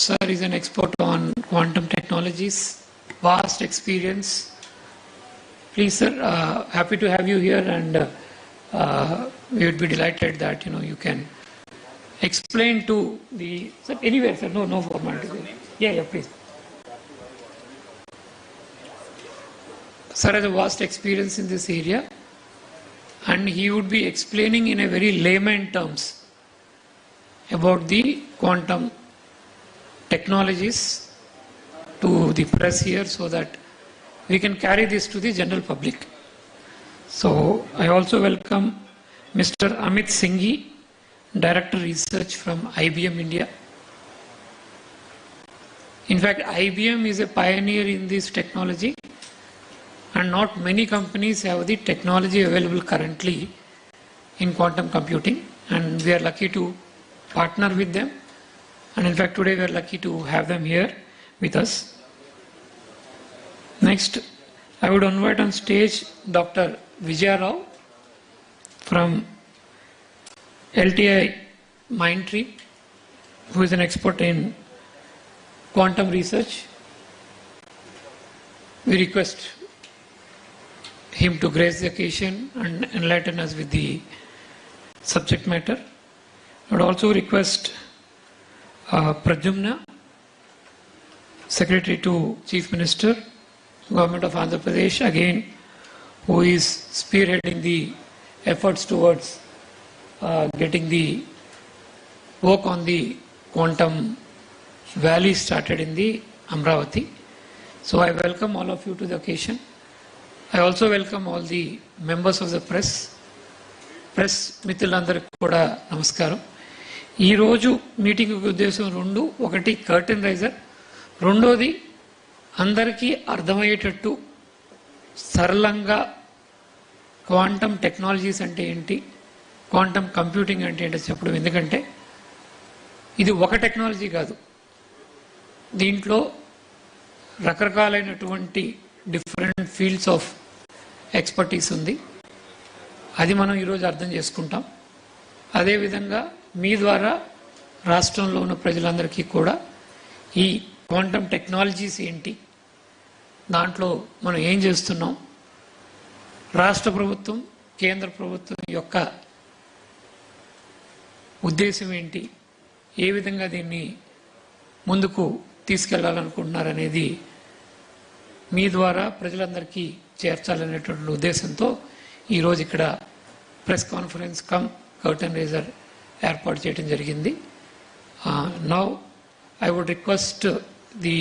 Sir is an expert on quantum technologies, vast experience. Please, sir, happy to have you here, and we would be delighted that you can explain to the sir anywhere, sir. No formality. Yeah, please. Sir has a vast experience in this area, and he would be explaining in a very layman terms about the quantum technologies to the press here, so that we can carry this to the general public. So I also welcome Mr. Amit Singhi, Director Research from IBM India. In fact, IBM is a pioneer in this technology, and not many companies have the technology available currently in quantum computing, and we are lucky to partner with them. And in fact, today we are lucky to have them here with us. Next, I would invite on stage Dr. Vijayawada from LTI Mindtree, who is an expert in quantum research. We request him to grace the occasion and enlighten us with the subject matter. I would also request Pradyumna, Secretary to Chief Minister, Government of Andhra Pradesh, again, who is spearheading the efforts towards getting the work on the quantum valley started in the Amravati. So I welcome all of you to the occasion. I also welcome all the members of the press. Press మిత్రులందరికీ కూడా నమస్కారం. ఈరోజు meeting ఉద్దేశం రెండు, ఒకటి curtain raiser, రెండోది అందరికీ అర్థమయ్యేటట్టు సరళంగా క్వాంటమ్ టెక్నాలజీస్ అంటే ఏంటి, క్వాంటమ్ కంప్యూటింగ్ అంటే ఏంటో చెప్పడం. ఎందుకంటే ఇది ఒక టెక్నాలజీ కాదు, దీంట్లో రకరకాలైనటువంటి డిఫరెంట్ ఫీల్డ్స్ ఆఫ్ ఎక్స్పర్టీస్ ఉంది. అది మనం ఈరోజు అర్థం చేసుకుంటాం. అదేవిధంగా మీ ద్వారా రాష్ట్రంలో ఉన్న ప్రజలందరికీ కూడా ఈ క్వాంటమ్ టెక్నాలజీస్ ఏంటి, దాంట్లో మనం ఏం చేస్తున్నాం, రాష్ట్ర ప్రభుత్వం కేంద్ర ప్రభుత్వం యొక్క ఉద్దేశం ఏంటి, ఏ విధంగా దీన్ని ముందుకు తీసుకెళ్లాలనుకుంటున్నారనేది మీ ద్వారా ప్రజలందరికీ చేర్చాలనేటువంటి ఉద్దేశంతో ఈరోజు ఇక్కడ press conference cum curtain raiser ఏర్పాటు చేయడం జరిగింది. Now I would request the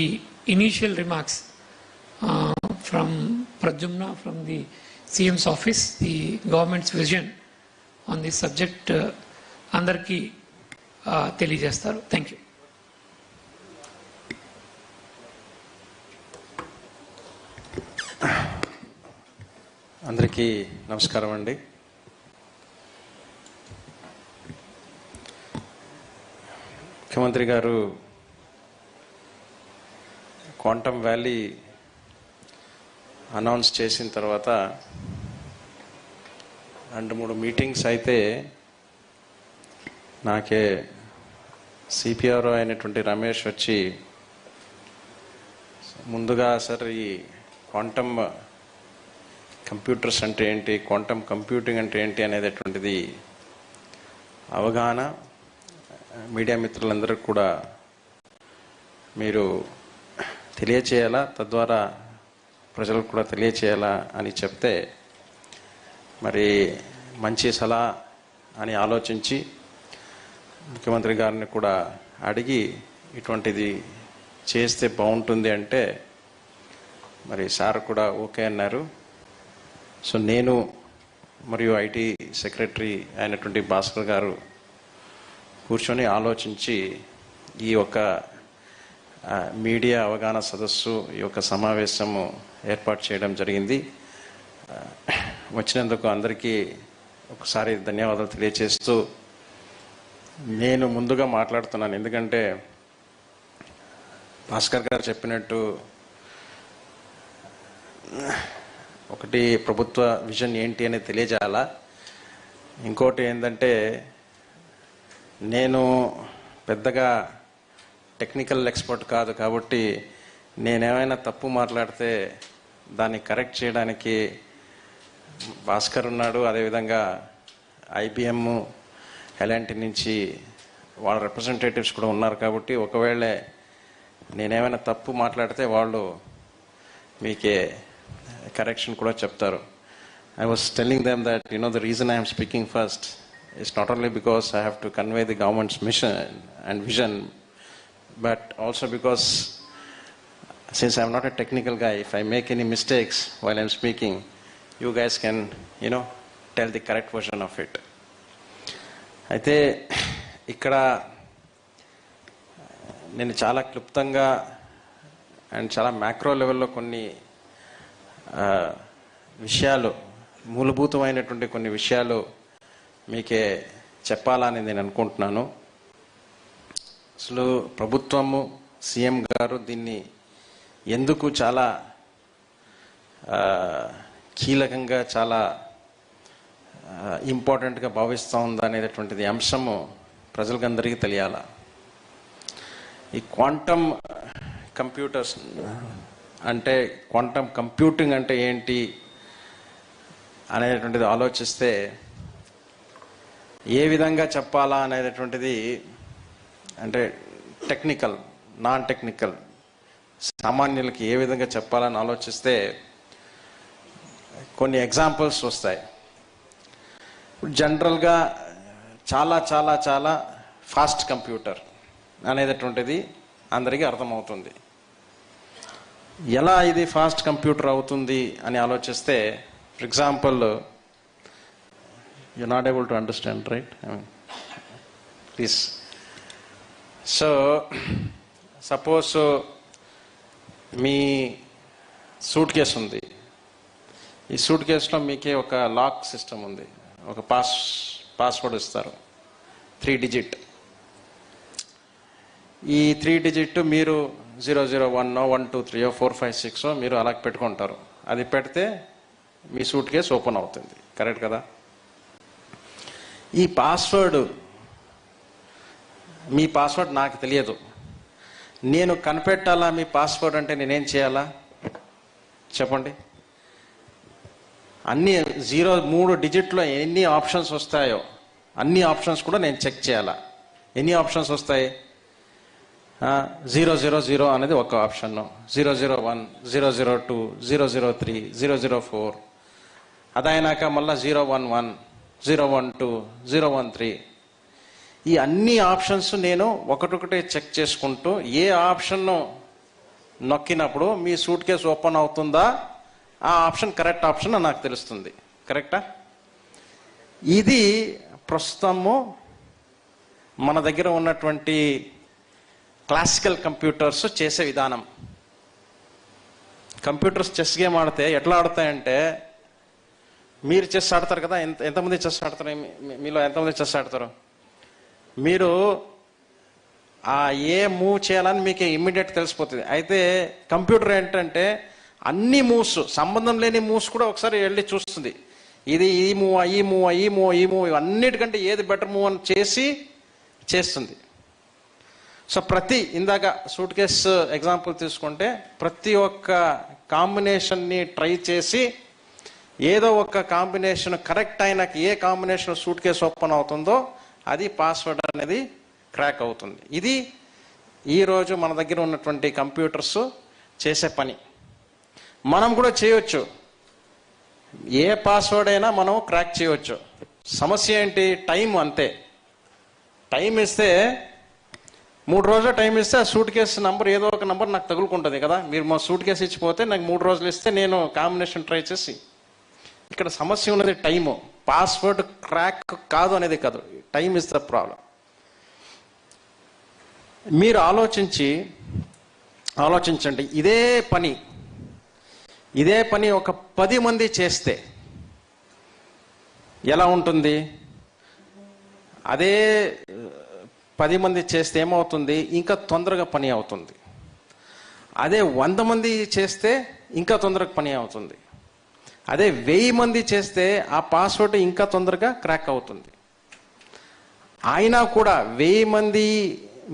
initial remarks from Pradyumna from the CM's office, the government's vision on this subject అందరికీ తెలియజేస్తారు. Thank you. అందరికీ నమస్కారం అండి. ముఖ్యమంత్రి గారు క్వాంటమ్ వ్యాలీ అనౌన్స్ చేసిన తర్వాత 2-3 మీటింగ్స్ అయితే నాకే సిపిఆర్ఓ అయినటువంటి రమేష్ వచ్చి ముందుగా సార్ ఈ క్వాంటమ్ కంప్యూటర్స్ అంటే ఏంటి, క్వాంటమ్ కంప్యూటింగ్ అంటే ఏంటి అనేటటువంటిది అవగాహన మీడియా మిత్రులందరికీ కూడా మీరు తెలియచేయాలా, తద్వారా ప్రజలకు కూడా తెలియచేయాలా అని చెప్తే మరి మంచి సలహా అని ఆలోచించి ముఖ్యమంత్రి గారిని కూడా అడిగి ఇటువంటిది చేస్తే బాగుంటుంది అంటే మరి సార్ కూడా ఓకే అన్నారు. సో నేను మరియు ఐటీ సెక్రటరీ అయినటువంటి భాస్కర్ గారు కూర్చొని ఆలోచించి ఈ యొక్క మీడియా అవగాహన సదస్సు, ఈ యొక్క సమావేశము ఏర్పాటు చేయడం జరిగింది. వచ్చినందుకు అందరికీ ఒకసారి ధన్యవాదాలు తెలియజేస్తూ నేను ముందుగా మాట్లాడుతున్నాను. ఎందుకంటే భాస్కర్ గారు చెప్పినట్టు ఒకటి ప్రభుత్వ విజన్ ఏంటి అనేది తెలియజేయాలా, ఇంకోటి ఏంటంటే నేను పెద్దగా టెక్నికల్ ఎక్స్పర్ట్ కాదు కాబట్టి నేనేమైనా తప్పు మాట్లాడితే దాన్ని కరెక్ట్ చేయడానికి భాస్కర్ ఉన్నాడు, అదేవిధంగా IBM ఎలాంటి నుంచి వాళ్ళ రిప్రజెంటేటివ్స్ కూడా ఉన్నారు కాబట్టి ఒకవేళ నేనేమైనా తప్పు మాట్లాడితే వాళ్ళు మీకే కరెక్షన్ కూడా చెప్తారు. I was telling them that, the reason I am speaking first is not only because I have to convey the government's mission and vision, but also because since I am not a technical guy, if I make any mistakes while I am speaking, you guys can, tell the correct version of it. అయితే ఇక్కడ నేను చాలా క్లుప్తంగా and చాలా macro లెవెల్లో కొన్ని విషయాలు, మూలభూతమైనటువంటి కొన్ని విషయాలు మీకే చెప్పాలని నేను అనుకుంటున్నాను. అసలు ప్రభుత్వము, సీఎం గారు దీన్ని ఎందుకు చాలా కీలకంగా, చాలా ఇంపార్టెంట్గా భావిస్తూ ఉందా అనేటటువంటిది అంశము ప్రజలకందరికీ తెలియాల. ఈ క్వాంటమ్ కంప్యూటర్స్ అంటే, క్వాంటమ్ కంప్యూటింగ్ అంటే ఏంటి అనేటటువంటిది ఆలోచిస్తే ఏ విధంగా చెప్పాలా అనేటటువంటిది, అంటే టెక్నికల్, నాన్ టెక్నికల్, సామాన్యులకి ఏ విధంగా చెప్పాలని ఆలోచిస్తే కొన్ని ఎగ్జాంపుల్స్ వస్తాయి. జనరల్గా చాలా చాలా చాలా ఫాస్ట్ కంప్యూటర్ అనేటటువంటిది అందరికీ అర్థమవుతుంది. ఎలా ఇది ఫాస్ట్ కంప్యూటర్ అవుతుంది అని ఆలోచిస్తే, for example, you not able to understand, right? Please. So suppose me suit case ఉంది. ఈ సూట్ కేసులో మీకే ఒక లాక్ సిస్టమ్ ఉంది. ఒక పాస్వర్డ్ ఇస్తారు, 3 డిజిట్. ఈ 3 డిజిట్ మీరు 001 123 4 5 6 మీరు అలా పెట్టుకుంటారు. అది పెడితే మీ సూట్ కేసు ఓపెన్ అవుతుంది. కరెక్ట్ కదా? ఈ పాస్వర్డ్, మీ పాస్వర్డ్ నాకు తెలియదు. నేను కనిపెట్టాలా మీ పాస్వర్డ్ అంటే నేనేం చేయాలా చెప్పండి? అన్ని 3 డిజిట్లో ఎన్ని ఆప్షన్స్ వస్తాయో అన్ని ఆప్షన్స్ కూడా నేను చెక్ చేయాలా. ఎన్ని ఆప్షన్స్ వస్తాయి? 000 అనేది ఒక ఆప్షన్, 001 002 003 004, అదైనాక మళ్ళీ 011 012 013. ఈ అన్ని ఆప్షన్స్ నేను ఒకటొకటి చెక్ చేసుకుంటూ ఏ ఆప్షన్ నొక్కినప్పుడు మీ సూట్ కేసు ఓపెన్ అవుతుందా, ఆ ఆప్షన్ కరెక్ట్ ఆప్షన్ నాకు తెలుస్తుంది. కరెక్టా? ఇది ప్రస్తుతము మన దగ్గర ఉన్నటువంటి క్లాసికల్ కంప్యూటర్స్ చేసే విధానం. కంప్యూటర్స్ చెస్ గేమ్ ఆడితే ఎట్లా ఆడతాయంటే, మీరు చెస్ ఆడతారు కదా, ఎంతమంది చెస్ ఆడతారు? మీలో ఎంతమంది చెస్ ఆడతారు? మీరు ఏ మూవ్ చేయాలని మీకు ఇమ్మీడియట్ తెలిసిపోతుంది. అయితే కంప్యూటర్ ఏంటంటే అన్ని మూవ్స్, సంబంధం లేని మూవ్స్ కూడా ఒకసారి వెళ్ళి చూస్తుంది. ఇది ఈ మూవ్, ఈ మూవ్, ఈ మూవ్, ఈ మూవ్, అన్నిటికంటే ఏది బెటర్ మూవ్ అని చేస్తుంది. సో ఇందాక సూట్ కేసు ఎగ్జాంపుల్ తీసుకుంటే, ప్రతి ఒక్క కాంబినేషన్ని ట్రై చేసి ఏదో ఒక కాంబినేషన్ కరెక్ట్ అయినాక ఏ కాంబినేషన్ సూట్ కేసు ఓపెన్ అవుతుందో అది పాస్వర్డ్ అనేది క్రాక్ అవుతుంది. ఇది ఈరోజు మన దగ్గర ఉన్నటువంటి కంప్యూటర్స్ చేసే పని. మనం కూడా చేయొచ్చు. ఏ పాస్వర్డ్ అయినా మనం క్రాక్ చేయవచ్చు. సమస్య ఏంటి? టైం. అంతే. టైం ఇస్తే 3 రోజులు టైం ఇస్తే ఆ సూట్ కేసు నంబర్ ఏదో ఒక నంబర్ నాకు తగులుకుంటుంది కదా. మీరు మా సూట్ కేసు ఇచ్చిపోతే నాకు 3 రోజులు ఇస్తే నేను కాంబినేషన్ ట్రై చేసి, ఇక్కడ సమస్య ఉన్నది టైము. పాస్వర్డ్ క్రాక్ కాదు అనేది కాదు, టైం ఇస్ ద ప్రాబ్లం. మీరు ఆలోచించండి. ఇదే పని ఒక 10 మంది చేస్తే ఎలా ఉంటుంది? అదే 10 మంది చేస్తే ఏమవుతుంది? ఇంకా తొందరగా పని అవుతుంది. అదే 100 మంది చేస్తే ఇంకా తొందరగా పని అవుతుంది. అదే 1000 మంది చేస్తే ఆ పాస్వర్డ్ ఇంకా తొందరగా క్రాక్ అవుతుంది. అయినా కూడా 1000 మంది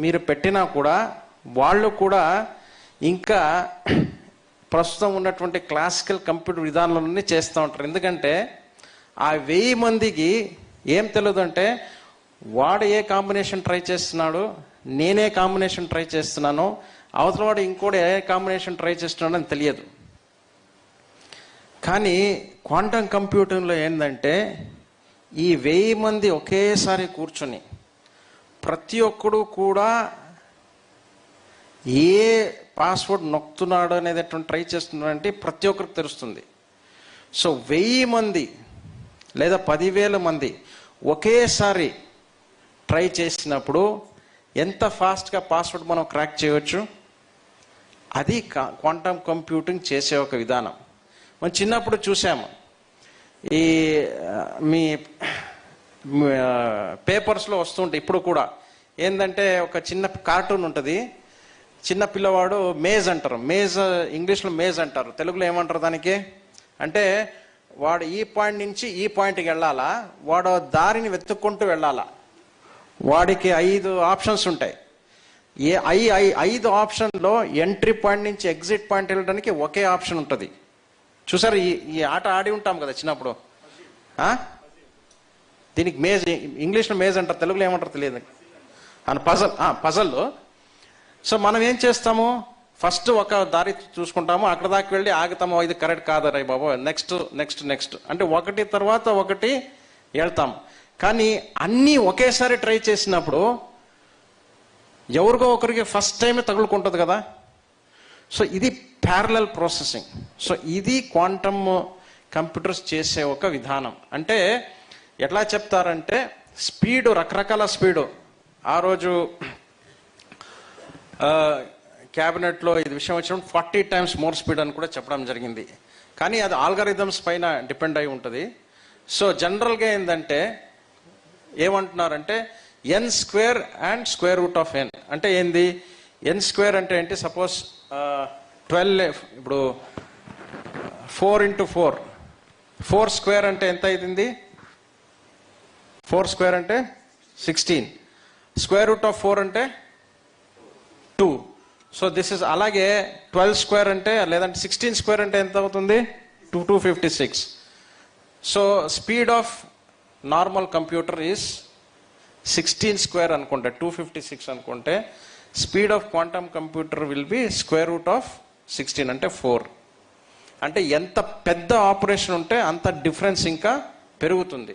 మీరు పెట్టినా కూడా వాళ్ళు కూడా ఇంకా ప్రస్తుతం ఉన్నటువంటి క్లాసికల్ కంప్యూటర్ విధానాలన్నీ చేస్తూ ఉంటారు. ఎందుకంటే ఆ 1000 మందికి ఏం తెలియదు అంటే వాడు ఏ కాంబినేషన్ ట్రై చేస్తున్నాడు, నేనే కాంబినేషన్ ట్రై చేస్తున్నాను, అవతల వాడు ఇంకోటి ఏ కాంబినేషన్ ట్రై చేస్తున్నాడు అని తెలియదు. కానీ క్వాంటమ్ కంప్యూటింగ్లో ఏంటంటే ఈ 1000 మంది ఒకేసారి కూర్చొని ప్రతి ఒక్కడు కూడా ఏ పాస్వర్డ్ నొక్కుతున్నాడు అనేది ట్రై చేస్తున్నాడంటే ప్రతి ఒక్కరికి తెలుస్తుంది. సో 1000 మంది లేదా 10,000 మంది ఒకేసారి ట్రై చేసినప్పుడు ఎంత ఫాస్ట్గా పాస్వర్డ్ మనం క్రాక్ చేయవచ్చు, అది క్వాంటమ్ కంప్యూటింగ్ చేసే ఒక విధానం. మనం చిన్నప్పుడు చూసాము, ఈ మీ పేపర్స్లో వస్తుంటాయి ఇప్పుడు కూడా. ఏంటంటే ఒక చిన్న కార్టూన్ ఉంటుంది, చిన్న పిల్లవాడు మేజ్ అంటారు, మేజ్ ఇంగ్లీష్లో మేజ్ అంటారు, తెలుగులో ఏమంటారు దానికి అంటే వాడు ఈ పాయింట్ నుంచి ఈ పాయింట్కి వెళ్ళాలా, వాడు దారిని వెతుక్కుంటూ వెళ్ళాలా. వాడికి 5 ఆప్షన్స్ ఉంటాయి. 5 ఆప్షన్లో ఎంట్రీ పాయింట్ నుంచి ఎగ్జిట్ పాయింట్ వెళ్ళడానికి ఒకే ఆప్షన్ ఉంటుంది. చూసారు, ఈ ఆట ఆడి ఉంటాం కదా చిన్నప్పుడు. దీనికి మేజ్, ఇంగ్లీష్లో మేజ్ అంటారు, తెలుగులో ఏమంటారు తెలియదు అని. పజల్. సో మనం ఏం చేస్తాము, ఫస్ట్ ఒక దారి చూసుకుంటాము, అక్కడ దాకా వెళ్ళి ఆగుతాము, ఇది కరెక్ట్ కాదరా బాబు, నెక్స్ట్ నెక్స్ట్ నెక్స్ట్ అంటే ఒకటి తర్వాత ఒకటి వెళ్తాము. కానీ అన్నీ ఒకేసారి ట్రై చేసినప్పుడు ఎవరికో ఒకరికి ఫస్ట్ టైమే తగులుకుంటుంది కదా. సో ఇది ప్యారలల్ ప్రాసెసింగ్. సో ఇది క్వాంటమ్ కంప్యూటర్స్ చేసే ఒక విధానం. అంటే ఎట్లా చెప్తారంటే స్పీడు, రకరకాల స్పీడు. ఆ రోజు క్యాబినెట్లో ఇది విషయం వచ్చినప్పుడు 40 times మోర్ స్పీడ్ అని కూడా చెప్పడం జరిగింది. కానీ అది ఆల్గరిథమ్స్ పైన డిపెండ్ అయి ఉంటుంది. సో జనరల్గా ఏంటంటే ఏమంటున్నారంటే n² అండ్ √n అంటే ఏంది, n² అంటే ఏంటి, సపోజ్ 12, ఇప్పుడు 4 × 4, 4² అంటే ఎంత అయింది, 4² అంటే 16, √4 అంటే 2. సో దిస్ ఇస్ అలాగే 12² అంటే లేదంటే 16² అంటే ఎంత అవుతుంది, 256. So speed of normal computer is 16² అనుకుంటే 256 అనుకుంటే, speed of quantum computer will be √16 అంటే 4. అంటే ఎంత పెద్ద ఆపరేషన్ ఉంటే అంత డిఫరెన్స్ ఇంకా పెరుగుతుంది.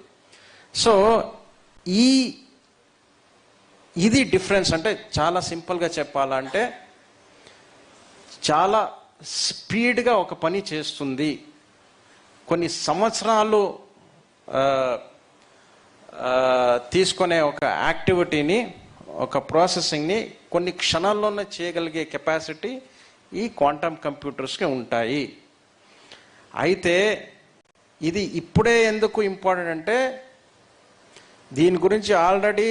సో ఇది డిఫరెన్స్. అంటే చాలా సింపుల్గా చెప్పాలంటే చాలా స్పీడ్గా ఒక పని చేస్తుంది. కొన్ని సంవత్సరాలు తీసుకునే ఒక యాక్టివిటీని, ఒక ప్రాసెసింగ్ని కొన్ని క్షణాల్లోనే చేయగలిగే కెపాసిటీ ఈ క్వాంటమ్ కంప్యూటర్స్కి ఉంటాయి. అయితే ఇది ఇప్పుడే ఎందుకు ఇంపార్టెంట్ అంటే దీని గురించి ఆల్రెడీ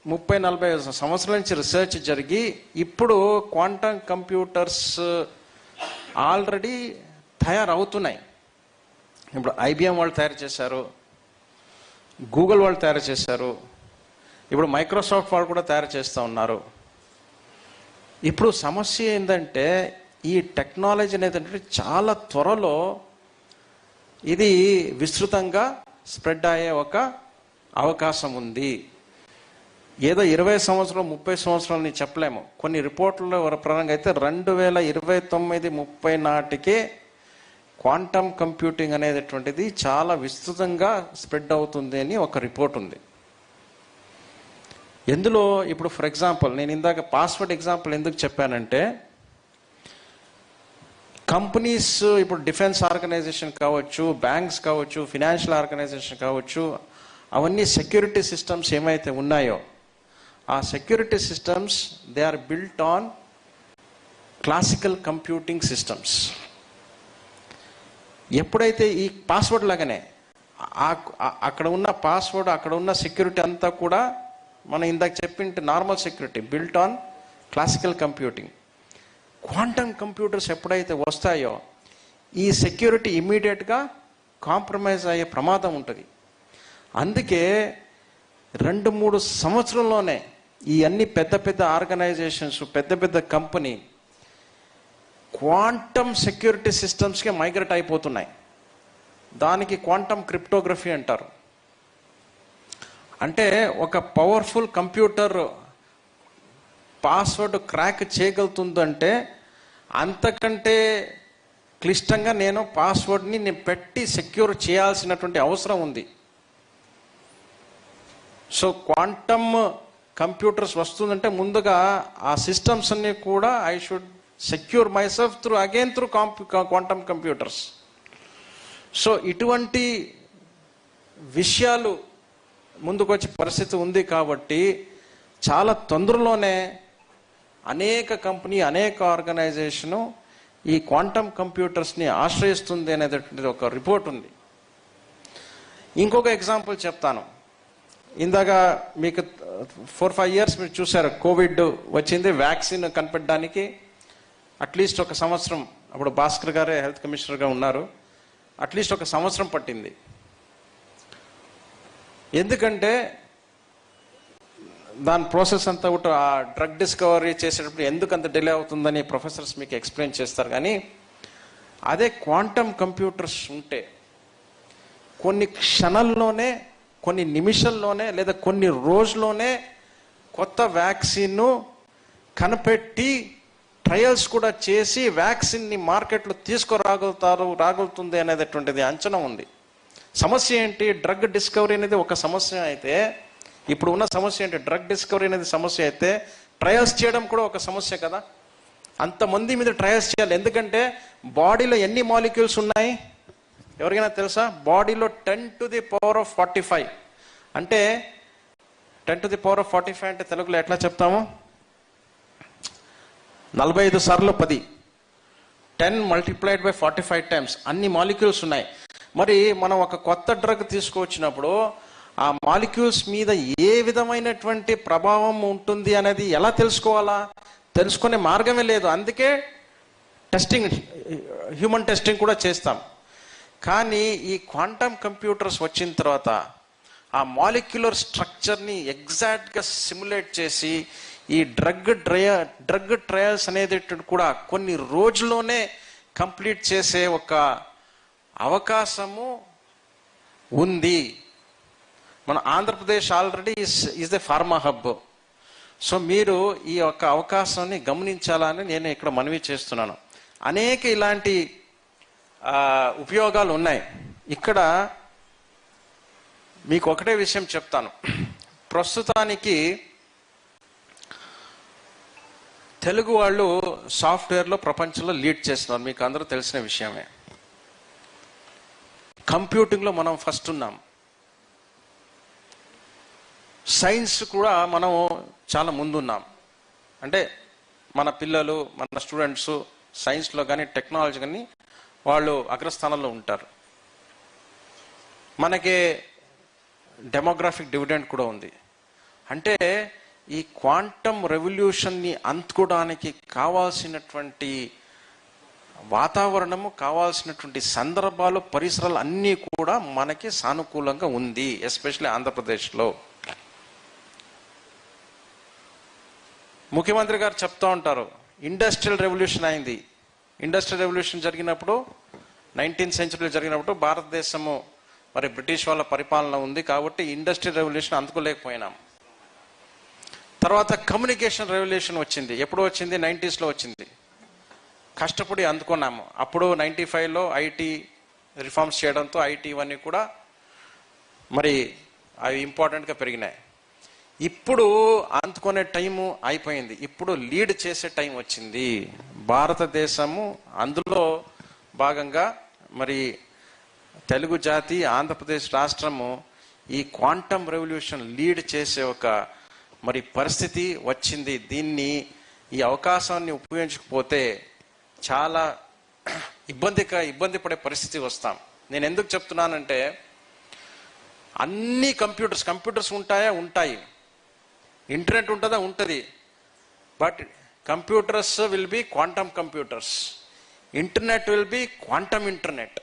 30-40 సంవత్సరాల నుంచి రీసెర్చ్ జరిగి ఇప్పుడు క్వాంటమ్ కంప్యూటర్స్ ఆల్రెడీ తయారవుతున్నాయి. ఇప్పుడు IBM వాళ్ళు తయారు చేశారు, గూగుల్ వాళ్ళు తయారు చేశారు, ఇప్పుడు మైక్రోసాఫ్ట్ వాళ్ళు కూడా తయారు చేస్తూ ఉన్నారు. ఇప్పుడు సమస్య ఏంటంటే ఈ టెక్నాలజీ అనేది చాలా త్వరలో ఇది విస్తృతంగా స్ప్రెడ్ అయ్యే ఒక అవకాశం ఉంది. ఏదో 20 సంవత్సరాలు 30 సంవత్సరాలని చెప్పలేము. కొన్ని రిపోర్ట్ల ప్రకారంగా అయితే 2029-30 నాటికే క్వాంటమ్ కంప్యూటింగ్ అనేటటువంటిది చాలా విస్తృతంగా స్ప్రెడ్ అవుతుంది అని ఒక రిపోర్ట్ ఉంది. ఎందులో ఇప్పుడు ఫర్ ఎగ్జాంపుల్ నేను ఇందాక పాస్వర్డ్ ఎగ్జాంపుల్ ఎందుకు చెప్పానంటే, కంపెనీస్ ఇప్పుడు డిఫెన్స్ ఆర్గనైజేషన్ కావచ్చు, బ్యాంక్స్ కావచ్చు, ఫినాన్షియల్ ఆర్గనైజేషన్ కావచ్చు, అవన్నీ సెక్యూరిటీ సిస్టమ్స్ ఏమైతే ఉన్నాయో ఆ security systems they are built on classical computing systems. ఎప్పుడైతే ఈ పాస్వర్డ్ లాగానే అక్కడ ఉన్న పాస్వర్డ్, అక్కడ ఉన్న సెక్యూరిటీ అంతా కూడా మనం ఇందాక చెప్పింటే normal security built on classical computing. Quantum computers ఎప్పుడైతే వస్తాయో ఈ సెక్యూరిటీ ఇమ్మీడియట్గా కాంప్రమైజ్ అయ్యే ప్రమాదం ఉంటుంది. అందుకే 2-3 సంవత్సరంలోనే ఈ అన్ని పెద్ద పెద్ద ఆర్గనైజేషన్స్, పెద్ద పెద్ద కంపెనీ క్వాంటమ్ సెక్యూరిటీ సిస్టమ్స్కి మైగ్రేట్ అయిపోతున్నాయి. దానికి క్వాంటమ్ క్రిప్టోగ్రఫీ అంటారు. అంటే ఒక పవర్ఫుల్ కంప్యూటర్ పాస్వర్డ్ క్రాక్ చేయగలుగుతుందంటే అంతకంటే క్లిష్టంగా నేను పాస్వర్డ్ని పెట్టి సెక్యూర్ చేయాల్సినటువంటి అవసరం ఉంది. సో క్వాంటమ్ కంప్యూటర్స్ వస్తుందంటే ముందుగా ఆ సిస్టమ్స్ అన్ని కూడా I should secure my self through quantum computers. So ఇటువంటి విషయాలు ముందుకొచ్చే పరిస్థితి ఉంది కాబట్టి చాలా తొందరలోనే అనేక కంపెనీ, అనేక ఆర్గనైజేషను ఈ క్వాంటమ్ కంప్యూటర్స్ని ఆశ్రయిస్తుంది అనేటటువంటి ఒక రిపోర్ట్ ఉంది. ఇంకొక ఎగ్జాంపుల్ చెప్తాను. ఇందాక మీకు 4-5 years మీరు చూసారు, కోవిడ్ వచ్చింది, వ్యాక్సిన్ కనిపెట్టడానికి అట్లీస్ట్ ఒక సంవత్సరం, అప్పుడు భాస్కర్ గారే హెల్త్ కమిషనర్గా ఉన్నారు, అట్లీస్ట్ ఒక సంవత్సరం పట్టింది. ఎందుకంటే దాని ప్రాసెస్ అంతా కూడా ఆ డ్రగ్ డిస్కవరీ చేసేటప్పుడు ఎందుకు అంత డిలే అవుతుందని ప్రొఫెసర్స్ మీకు ఎక్స్ప్లెయిన్ చేస్తారు. కానీ అదే క్వాంటమ్ కంప్యూటర్స్ ఉంటే కొన్ని క్షణాల్లోనే, కొన్ని నిమిషాల్లోనే, లేదా కొన్ని రోజుల్లోనే కొత్త వ్యాక్సిన్ను కనిపెట్టి ట్రయల్స్ కూడా చేసి వ్యాక్సిన్ని మార్కెట్లో రాగలుగుతుంది అనేటటువంటిది అంచనా ఉంది. సమస్య ఏంటి? డ్రగ్ డిస్కవరీ అనేది ఒక సమస్య అయితే, ఇప్పుడు ఉన్న సమస్య ఏంటి? డ్రగ్ డిస్కవరీ అనేది సమస్య అయితే ట్రయల్స్ చేయడం కూడా ఒక సమస్య కదా. అంతమంది మీద ట్రయల్స్ చేయాలి. ఎందుకంటే బాడీలో ఎన్ని మాలిక్యూల్స్ ఉన్నాయి ఎవరికైనా తెలుసా? బాడీలో 10⁻45. అంటే 10⁻45 అంటే తెలుగులో ఎట్లా చెప్తాము? 45 సార్లు 10. 10 multiplied by 45 times అన్ని మాలిక్యూల్స్ ఉన్నాయి. మరి మనం ఒక కొత్త డ్రగ్ తీసుకొచ్చినప్పుడు ఆ మాలిక్యూల్స్ మీద ఏ విధమైనటువంటి ప్రభావం ఉంటుంది అనేది ఎలా తెలుసుకోవాలా? తెలుసుకునే మార్గమే లేదు. అందుకే టెస్టింగ్, హ్యూమన్ టెస్టింగ్ కూడా చేస్తాం. కానీ ఈ క్వాంటమ్ కంప్యూటర్స్ వచ్చిన తర్వాత ఆ మాలిక్యులర్ స్ట్రక్చర్ని ఎగ్జాక్ట్గా సిమ్యులేట్ చేసి ఈ డ్రగ్ ట్రయల్స్ అనేది కూడా కొన్ని రోజుల్లోనే కంప్లీట్ చేసే ఒక అవకాశము ఉంది. మన Andhra Pradesh already is the pharma hub. So మీరు ఈ యొక్క అవకాశాన్ని గమనించాలని నేను ఇక్కడ మనవి చేస్తున్నాను. అనేక ఇలాంటి ఉపయోగాలు ఉన్నాయి. ఇక్కడ మీకు ఒకటే విషయం చెప్తాను. ప్రస్తుతానికి తెలుగు వాళ్ళు సాఫ్ట్వేర్లో ప్రపంచంలో లీడ్ చేస్తున్నారు, మీకు అందరూ తెలిసిన విషయమే. కంప్యూటింగ్లో మనం ఫస్ట్ ఉన్నాం. సైన్స్ కూడా మనం చాలా ముందున్నాం. అంటే మన పిల్లలు, మన స్టూడెంట్స్ సైన్స్లో కానీ టెక్నాలజీ కానీ వాళ్ళు అగ్రస్థానంలో ఉంటారు. మనకి డెమోగ్రాఫిక్ డివిడెండ్ కూడా ఉంది. అంటే ఈ క్వాంటమ్ రెవల్యూషన్ని అందుకోవడానికి కావాల్సినటువంటి వాతావరణము, కావాల్సినటువంటి సందర్భాలు, పరిసరాలు అన్నీ కూడా మనకి సానుకూలంగా ఉంది, ఎస్పెషల్లీ ఆంధ్రప్రదేశ్లో. ముఖ్యమంత్రి గారు చెప్తూ ఉంటారు, ఇండస్ట్రియల్ రెవల్యూషన్ అయింది. ఇండస్ట్రియల్ రెవల్యూషన్ జరిగినప్పుడు 19th century జరిగినప్పుడు భారతదేశము మరి బ్రిటిష్ వాళ్ళ పరిపాలన ఉంది కాబట్టి ఇండస్ట్రియల్ రెవల్యూషన్ అందుకోలేకపోయినాం. తర్వాత కమ్యూనికేషన్ రెవల్యూషన్ వచ్చింది. ఎప్పుడు వచ్చింది? 90s వచ్చింది. కష్టపడి అందుకున్నాము. అప్పుడు 95లో ఐటీ రిఫార్మ్స్ చేయడంతో ఐటీ ఇవన్నీ కూడా మరి అవి ఇంపార్టెంట్గా పెరిగినాయి. ఇప్పుడు అందుకునే టైము అయిపోయింది. ఇప్పుడు లీడ్ చేసే టైం వచ్చింది. భారతదేశము అందులో భాగంగా మరి తెలుగు జాతి, ఆంధ్రప్రదేశ్ రాష్ట్రము ఈ క్వాంటమ్ రెవల్యూషన్ లీడ్ చేసే ఒక మరి పరిస్థితి వచ్చింది. దీన్ని, ఈ అవకాశాన్ని ఉపయోగించకపోతే చాలా ఇబ్బంది పడే పరిస్థితి వస్తాం. నేను ఎందుకు చెప్తున్నానంటే అన్ని కంప్యూటర్స్ ఉంటాయి, ఇంటర్నెట్ ఉంటుందా? ఉంటుంది. But computers will be quantum computers, internet will be quantum internet.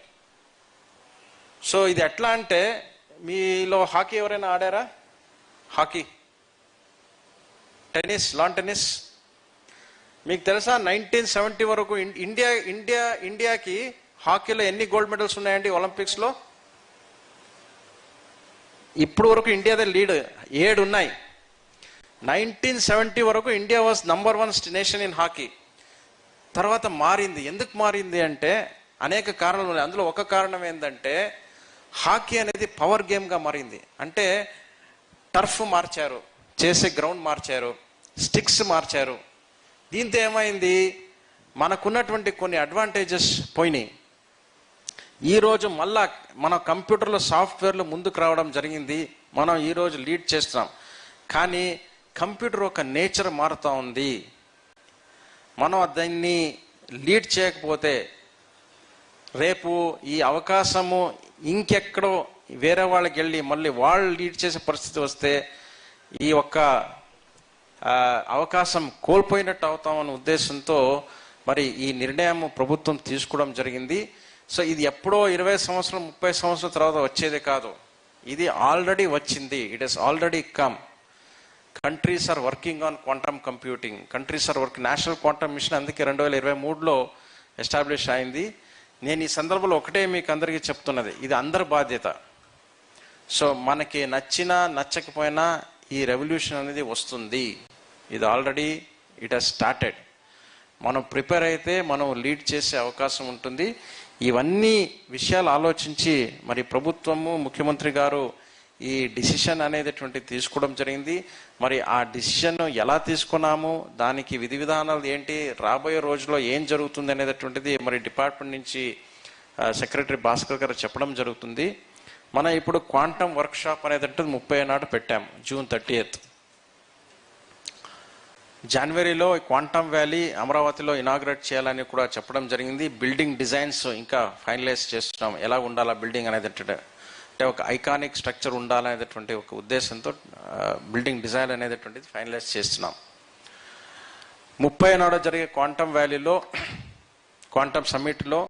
So ఇది ఎట్లా అంటే, మీలో హాకీ ఎవరైనా ఆడారా? Hockey tennis, lawn tennis. మీకు తెలుసా 1970 వరకు ఇండియాకి హాకీలో ఎన్ని గోల్డ్ మెడల్స్ ఉన్నాయండి ఒలింపిక్స్లో? ఇప్పుడు వరకు ఇండియాదే లీడ్ 7 ఉన్నాయి. 1970 వరకు India was number 1 nation in hockey. తర్వాత మారింది. ఎందుకు మారింది అంటే అనేక కారణాలు ఉన్నాయి. అందులో ఒక కారణం ఏంటంటే హాకీ అనేది పవర్ గేమ్గా మారింది. అంటే టర్ఫ్ మార్చారు, చేసే గ్రౌండ్ మార్చారు, స్టిక్స్ మార్చారు. దీంతో ఏమైంది, మనకున్నటువంటి కొన్ని అడ్వాంటేజెస్ పోయినాయి. ఈరోజు మళ్ళా మన కంప్యూటర్లో సాఫ్ట్వేర్లు ముందుకు రావడం జరిగింది. మనం ఈరోజు లీడ్ చేస్తున్నాం. కానీ కంప్యూటర్ ఒక నేచర్ మారుతూ ఉంది. మనం దాన్ని లీడ్ చేయకపోతే రేపు ఈ అవకాశము ఇంకెక్కడో వేరే వాళ్ళకి వెళ్ళి మళ్ళీ వాళ్ళు లీడ్ చేసే పరిస్థితి వస్తే ఈ ఒక్క అవకాశం కోల్పోయినట్టు అవుతామన్న ఉద్దేశంతో మరి ఈ నిర్ణయం ప్రభుత్వం తీసుకోవడం జరిగింది. సో ఇది ఎప్పుడో 20 సంవత్సరం 30 సంవత్సరాల తర్వాత వచ్చేదే కాదు, ఇది ఆల్రెడీ వచ్చింది. It has already come. Countries are working on quantum computing. Countries are work national quantum mission అందుకే 2023లో ఎస్టాబ్లిష్ అయింది. నేను ఈ సందర్భంలో ఒకటే మీకు అందరికీ చెప్తున్నది, ఇది అందరి బాధ్యత. సో మనకి నచ్చినా నచ్చకపోయినా ఈ రెవల్యూషన్ అనేది వస్తుంది. ఇది ఆల్రెడీ ఇట్ హస్ స్టార్టెడ్. మనం ప్రిపేర్ అయితే మనం లీడ్ చేసే అవకాశం ఉంటుంది. ఇవన్నీ విషయాలు ఆలోచించి మరి ప్రభుత్వము, ముఖ్యమంత్రి గారు ఈ డిసిషన్ అనేటటువంటి తీసుకోవడం జరిగింది. మరి ఆ డిసిషన్ ఎలా తీసుకున్నాము, దానికి విధి విధానాలు ఏంటి, రాబోయే రోజుల్లో ఏం జరుగుతుంది అనేటటువంటిది మరి డిపార్ట్మెంట్ నుంచి సెక్రటరీ భాస్కర్ గారు చెప్పడం జరుగుతుంది. మనం ఇప్పుడు క్వాంటమ్ వర్క్షాప్ అనేటటువంటి 30 నాడు పెట్టాము, June 30th. జనవరిలో క్వాంటమ్ వ్యాలీ అమరావతిలో ఇనాగ్రేట్ చేయాలని కూడా చెప్పడం జరిగింది. బిల్డింగ్ డిజైన్స్ ఇంకా ఫైనలైజ్ చేస్తున్నాం, ఎలా ఉండాలా బిల్డింగ్ అనేది. అంటే ఒక ఐకానిక్ స్ట్రక్చర్ ఉండాలనేటటువంటి ఒక ఉద్దేశంతో బిల్డింగ్ డిజైన్ అనేటటువంటిది ఫైనలైజ్ చేస్తున్నాం. 30 నాడు జరిగే క్వాంటమ్ వ్యాలీలో, క్వాంటమ్ సమ్మిట్లో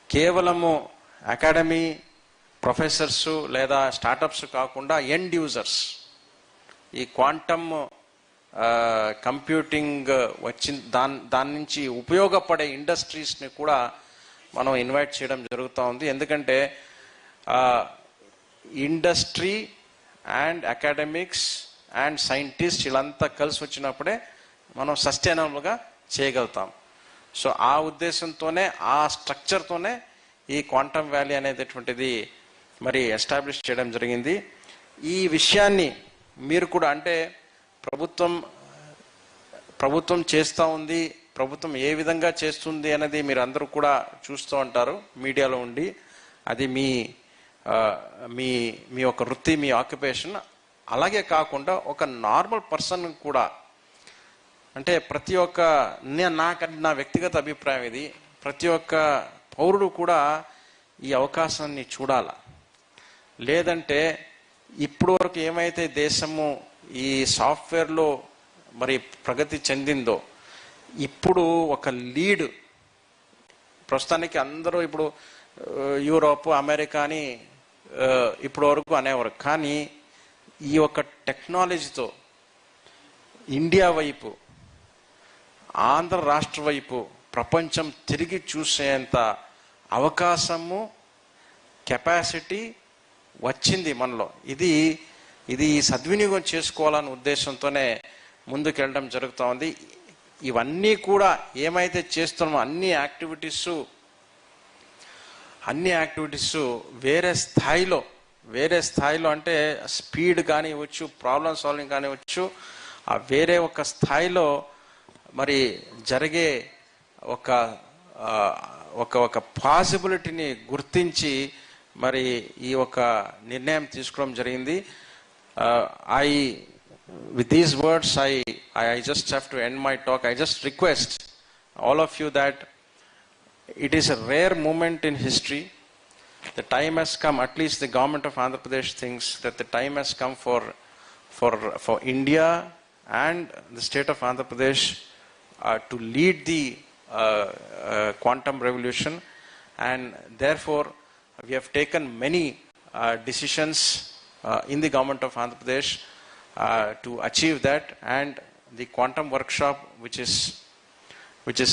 కేవలము అకాడమీ, ప్రొఫెసర్స్ లేదా స్టార్టప్స్ కాకుండా ఎండ్ యూజర్స్, ఈ క్వాంటమ్ కంప్యూటింగ్ వచ్చిన దాని నుంచి ఉపయోగపడే ఇండస్ట్రీస్ని కూడా మనం ఇన్వైట్ చేయడం జరుగుతూ ఉంది. ఎందుకంటే industry and academics and scientist వీళ్ళంతా కలిసి వచ్చినప్పుడే మనం సస్టైనబుల్గా చేయగలుగుతాం. సో ఆ ఉద్దేశంతోనే, ఆ స్ట్రక్చర్తోనే ఈ క్వాంటమ్ వ్యాలీ అనేటటువంటిది మరి ఎస్టాబ్లిష్ చేయడం జరిగింది. ఈ విషయాన్ని మీరు కూడా, అంటే ప్రభుత్వం చేస్తూ ఉంది, ప్రభుత్వం ఏ విధంగా చేస్తుంది అనేది మీరు అందరూ కూడా చూస్తూ ఉంటారు మీడియాలో ఉండి. అది మీ మీ యొక్క వృత్తి, మీ ఆక్యుపేషన్. అలాగే కాకుండా ఒక నార్మల్ పర్సన్ కూడా, అంటే ప్రతి ఒక్క నా వ్యక్తిగత అభిప్రాయం ఇది, ప్రతి ఒక్క పౌరుడు కూడా ఈ అవకాశాన్ని చూడాల. లేదంటే ఇప్పుడు వరకు ఏమైతే దేశము ఈ సాఫ్ట్వేర్లో మరి ప్రగతి చెందిందో, ఇప్పుడు ఒక లీడ్ ప్రస్తుతానికి అందరూ ఇప్పుడు యూరోప్, అమెరికా అని ఇప్పుడు వరకు అనేవారు. కానీ ఈ యొక్క టెక్నాలజీతో ఇండియా వైపు, ఆంధ్ర రాష్ట్ర వైపు ప్రపంచం తిరిగి చూసేంత అవకాశము, కెపాసిటీ వచ్చింది మనలో. ఇది సద్వినియోగం చేసుకోవాలనే ఉద్దేశంతోనే ముందుకెళ్ళడం జరుగుతూ ఉంది. ఇవన్నీ కూడా ఏమైతే చేస్తున్నామో అన్ని యాక్టివిటీస్ వేరే స్థాయిలో అంటే స్పీడ్ కానివ్వచ్చు, ప్రాబ్లమ్ సాల్వింగ్ కానివ్వచ్చు, ఆ వేరే ఒక స్థాయిలో మరి జరిగే ఒక పాసిబిలిటీని గుర్తించి మరి ఈ ఒక నిర్ణయం తీసుకోవడం జరిగింది. With these words, I just have to end my talk. I just request all of you that it is a rare moment in history. The time has come, at least the government of Andhra Pradesh thinks that the time has come for India and the state of Andhra Pradesh to lead the quantum revolution, and therefore we have taken many decisions in the government of Andhra Pradesh to achieve that. And the quantum workshop, which is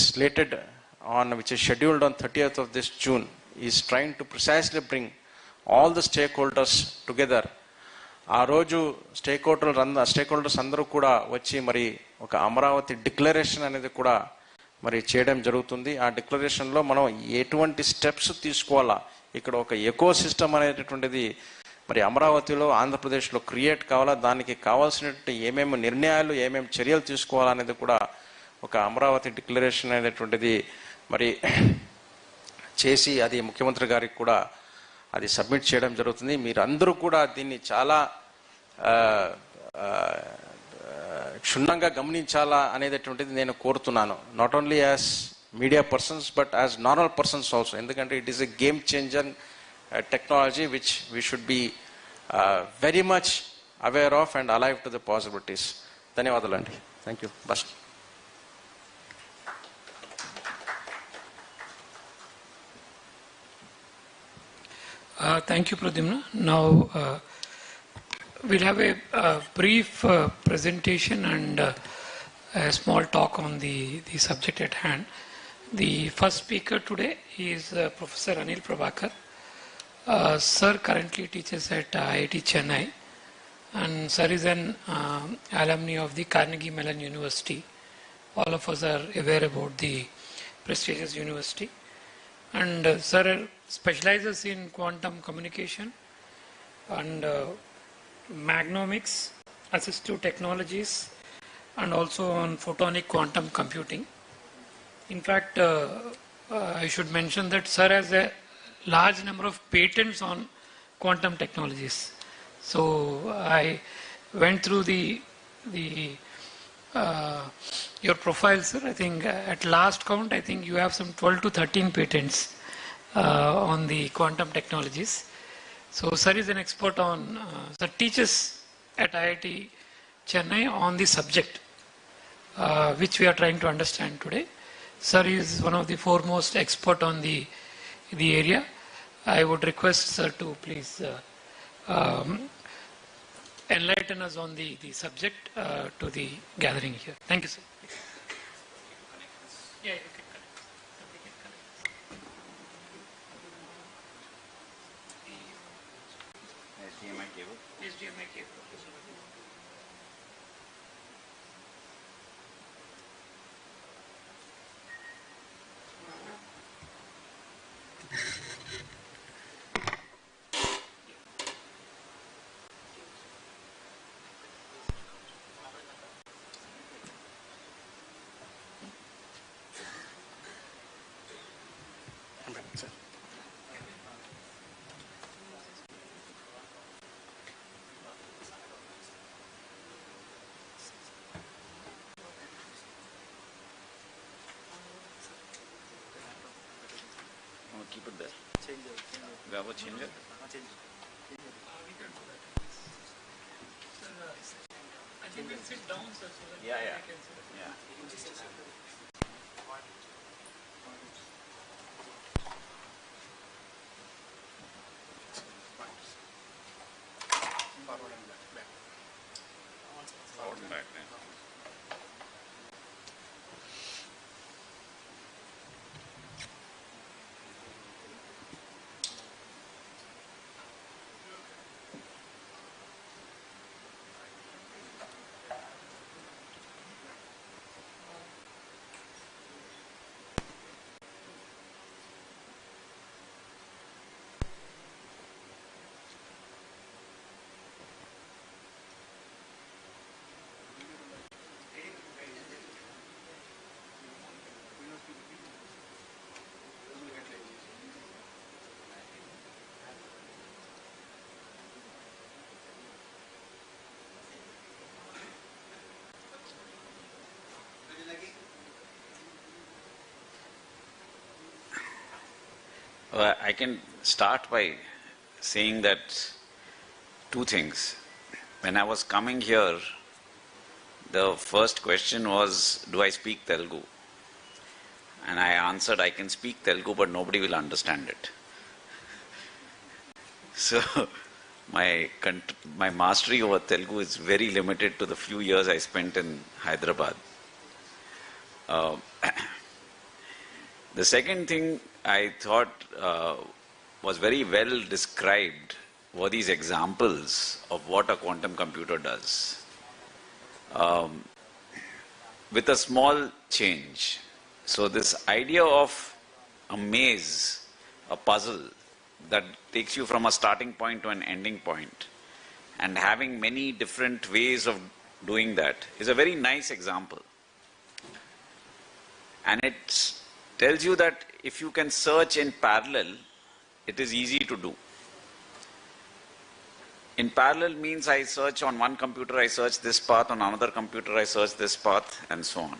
scheduled on 30th of this June, is trying to precisely bring all the stakeholders together. ఆ రోజు stake holders అందరూ కూడా వచ్చి మరి ఒక Amaravati declaration అనేది కూడా మరి చేయడం జరుగుతుంది. ఆ డిక్లరేషన్లో మనం ఎటువంటి స్టెప్స్ తీసుకోవాలా, ఇక్కడ ఒక ఎకో సిస్టమ్ అనేటటువంటిది మరి అమరావతిలో ఆంధ్రప్రదేశ్లో క్రియేట్ కావాలా, దానికి కావాల్సినటువంటి ఏమేమి నిర్ణయాలు ఏమేమి చర్యలు తీసుకోవాలనేది కూడా ఒక అమరావతి డిక్లరేషన్ అనేటువంటిది మరి చేసి అది ముఖ్యమంత్రి గారికి కూడా అది సబ్మిట్ చేయడం జరుగుతుంది. మీరందరూ కూడా దీన్ని చాలా క్షుణ్ణంగా గమనించాలా అనేటటువంటిది నేను కోరుతున్నాను. Not only as media persons but as normal persons also. ఎందుకంటే it is a game changer technology which we should be very much aware of and alive to the possibilities. ధన్యవాదాలండి. Thank you. బస్. Thank you, Pradyumna. Now we'll have a brief presentation and a small talk on the subject at hand. The first speaker today is Professor Anil Prabhakar. Sir currently teaches at IIT Chennai, and Sir is an alumni of the Carnegie Mellon University. All of us are aware about the prestigious university. And Sir specializes in quantum communication and magnomics, assistive technologies, and also on photonic quantum computing. In fact, I should mention that Sir has a large number of patents on quantum technologies. So I went through your profile, sir. I think at last count, I think you have some 12 to 13 patents on the quantum technologies. So Sir is an expert on, Sir teaches at IIT Chennai on the subject which we are trying to understand today. Sir is one of the foremost expert on the area. I would request Sir to please enlighten us on the subject to the gathering here. Thank you, sir. Yeah, you can connect. Somebody can connect. HDMI cable. HDMI cable. Keep it there. Change it. You have a changer? Change it. We can do that. Sir, I think we'll sit down, sir, so that Yeah. we can sit. Yeah. Forward and back. I can start by saying that two things. When I was coming here, the first question was, do I speak Telugu? And I answered, I can speak Telugu, but nobody will understand it. So my mastery over Telugu is very limited to the few years I spent in Hyderabad. Uh, the second thing I thought was very well described were these examples of what a quantum computer does. With a small change. So this idea of a maze, a puzzle that takes you from a starting point to an ending point, and having many different ways of doing that is a very nice example. And it tells you that if you can search in parallel, it is easy to do. In parallel means I search on one computer, I search this path, on another computer I search this path, and so on.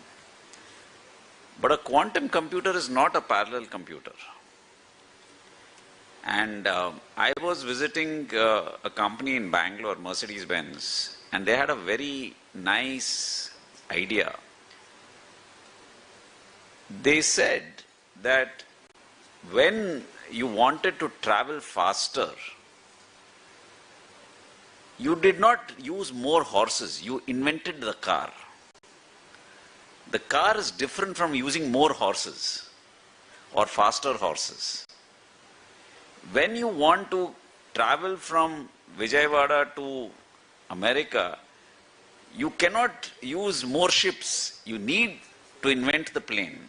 But a quantum computer is not a parallel computer. And I was visiting a company in Bangalore, Mercedes-Benz, and they had a very nice idea. They said that when you wanted to travel faster, you did not use more horses, you invented the car. The car is different from using more horses or faster horses. When you want to travel from Vijayawada to America, you cannot use more ships. You need to invent the plane.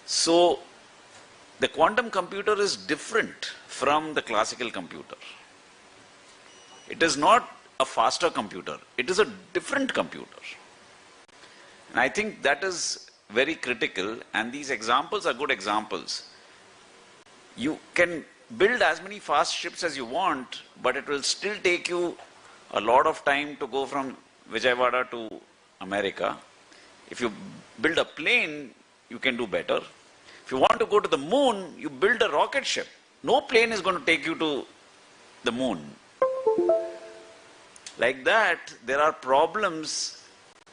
So, the quantum computer is different from the classical computer. It is not a faster computer. It is a different computer. And I think that is very critical, and these examples are good examples. You can build as many fast ships as you want, but it will still take you a lot of time to go from Vijayawada to America. If you build a plane, you can do better. If you want to go to the moon, you build a rocket ship. No plane is going to take you to the moon. Like that, there are problems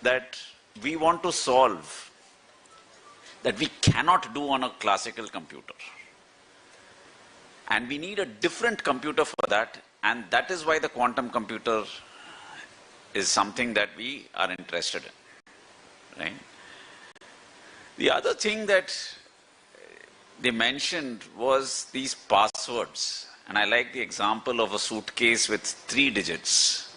that we want to solve that we cannot do on a classical computer. And we need a different computer for that, and that is why the quantum computer is something that we are interested in. Right? The other thing that they mentioned was these passwords. And I like the example of a suitcase with 3 digits,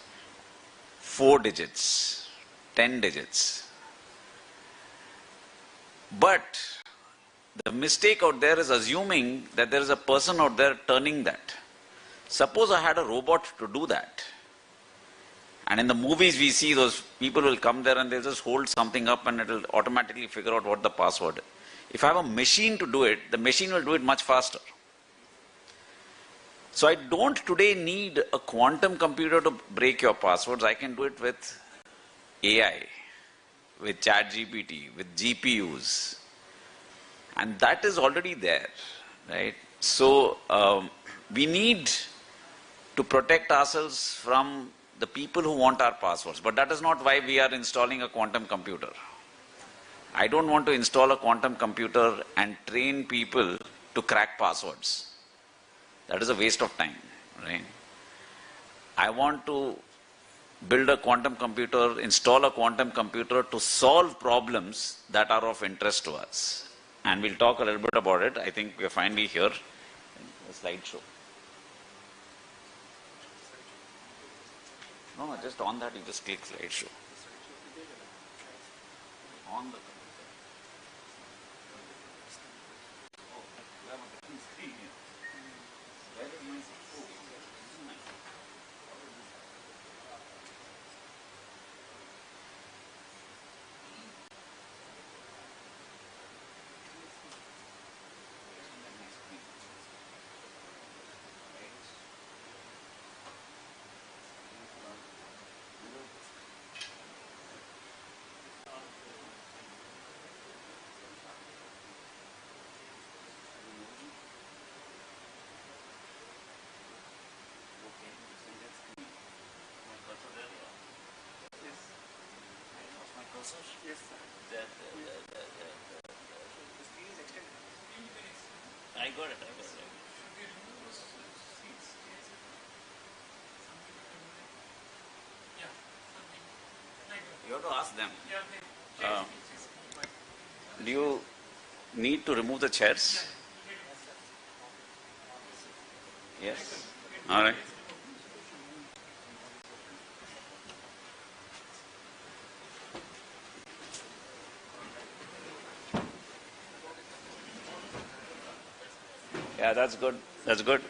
4 digits, 10 digits. But the mistake out there is assuming that there is a person out there turning that. Suppose I had a robot to do that. And in the movies we see those people will come there and they'll just hold something up and it will automatically figure out what the password is. If I have a machine to do it, the machine will do it much faster. So I don't today need a quantum computer to break your passwords. I can do it with AI, with ChatGPT, with GPUs. And that is already there, right? So we need to protect ourselves from the people who want our passwords. But that is not why we are installing a quantum computer. I don't want to install a quantum computer and train people to crack passwords. That is a waste of time, right? I want to build a quantum computer, install a quantum computer to solve problems that are of interest to us. And we'll talk a little bit about it. I think we're finally here. The slideshow. No, just on that, you just click slideshow. On the Yes, sir. The screen is extended. I got it. You have to ask them. Do you need to remove the chairs? Yes. All right. Yeah, that's good. That's good.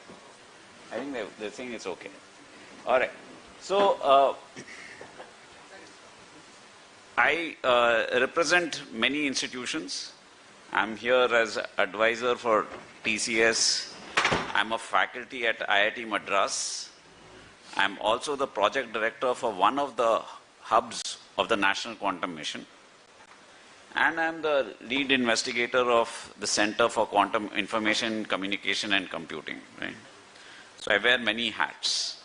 I think they're saying it's okay. All right. So, I represent many institutions. I'm here as advisor for TCS. I'm a faculty at IIT Madras. I'm also the project director for one of the hubs of the National Quantum Mission. And I'm the lead investigator of the Center for Quantum Information, Communication and Computing. Right? So I wear many hats.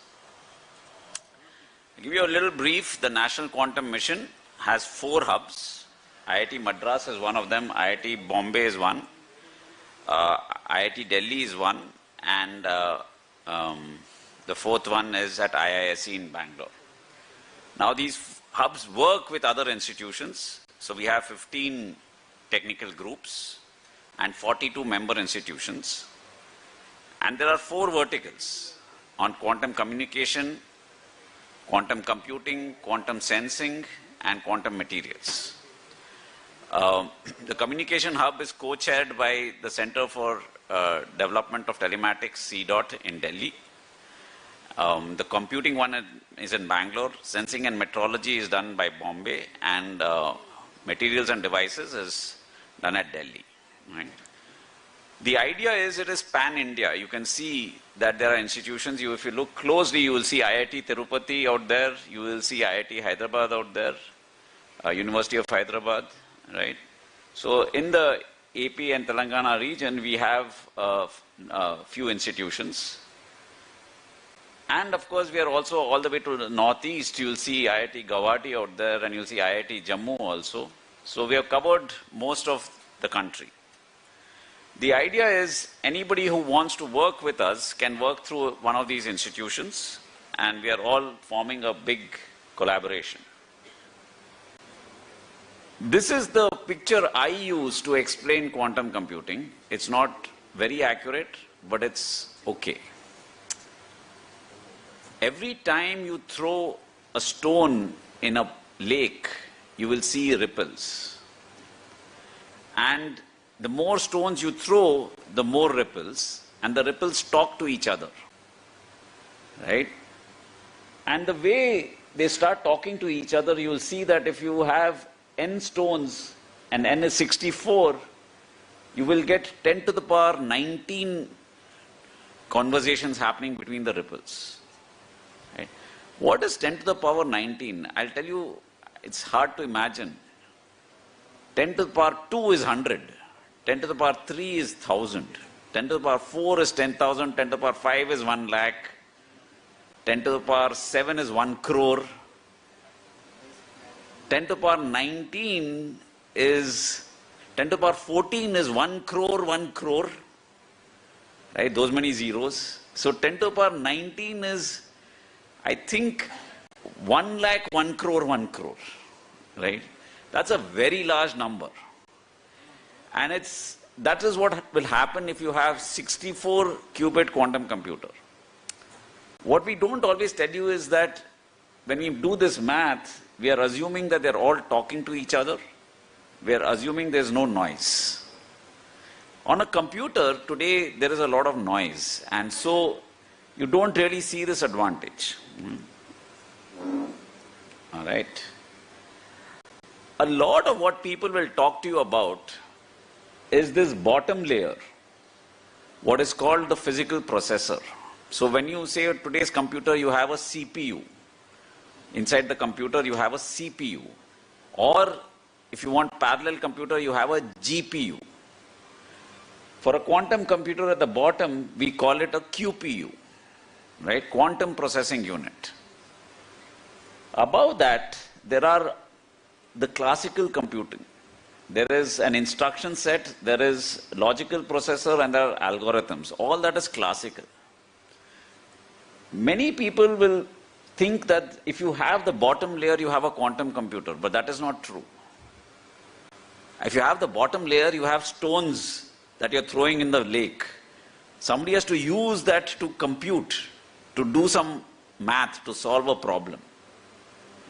I'll give you a little brief. The National Quantum Mission has 4 hubs. IIT Madras is one of them, IIT Bombay is one, IIT Delhi is one, and the 4th one is at IISc in Bangalore. Now these hubs work with other institutions. So we have 15 technical groups and 42 member institutions. And there are 4 verticals on quantum communication, quantum computing, quantum sensing, and quantum materials. The communication hub is co-chaired by the Center for Development of Telematics, CDOT, in Delhi. The computing one is in Bangalore. Sensing and metrology is done by Bombay, and materials and devices is done at Delhi. Right? The idea is it is pan-India. You can see that there are institutions. If you look closely, you will see IIT Tirupati out there. You will see IIT Hyderabad out there. University of Hyderabad. Right? So in the AP and Telangana region, we have a few institutions. And of course, we are also all the way to the northeast. You'll see IIT Guwahati out there, and you'll see IIT Jammu also. So we have covered most of the country. The idea is anybody who wants to work with us can work through one of these institutions, and we are all forming a big collaboration. This is the picture I use to explain quantum computing. It's not very accurate, but it's okay. Every time you throw a stone in a lake, you will see ripples. And the more stones you throw, the more ripples, and the ripples talk to each other. Right? And the way they start talking to each other, you will see that if you have n stones and n is 64, you will get 10 to the power 19 conversations happening between the ripples. Right? What is 10 to the power 19? I'll tell you, it's hard to imagine. 10 to the power 2 is 100. 10 to the power 3 is 1000. 10 to the power 4 is 10,000. 10 to the power 5 is 1 lakh. 10 to the power 7 is 1 crore. 10 to the power 19 is, 10 to the power 14 is 1 crore, 1 crore. Right, those many zeros. So 10 to the power 19 is, I think, 1 lakh, 1 crore, 1 crore. Right? That's a very large number. And that is what will happen if you have 64 qubit quantum computer. What we don't always tell you is that when we do this math, we are assuming that they're all talking to each other. We are assuming there's no noise. On a computer, today, there is a lot of noise. And so, you don't really see this advantage. All right. A lot of what people will talk to you about is this bottom layer, what is called the physical processor. So when you say today's computer, you have a CPU. Inside the computer, you have a CPU. Or if you want parallel computer, you have a GPU. For a quantum computer at the bottom, we call it a QPU, right? Quantum processing unit. Above that, there are the classical computing. There is an instruction set, there is logical processor, and there are algorithms. All that is classical. Many people will think that if you have the bottom layer, you have a quantum computer, but that is not true. If you have the bottom layer, you have stones that you're throwing in the lake. Somebody has to use that to compute, to do some math, to solve a problem.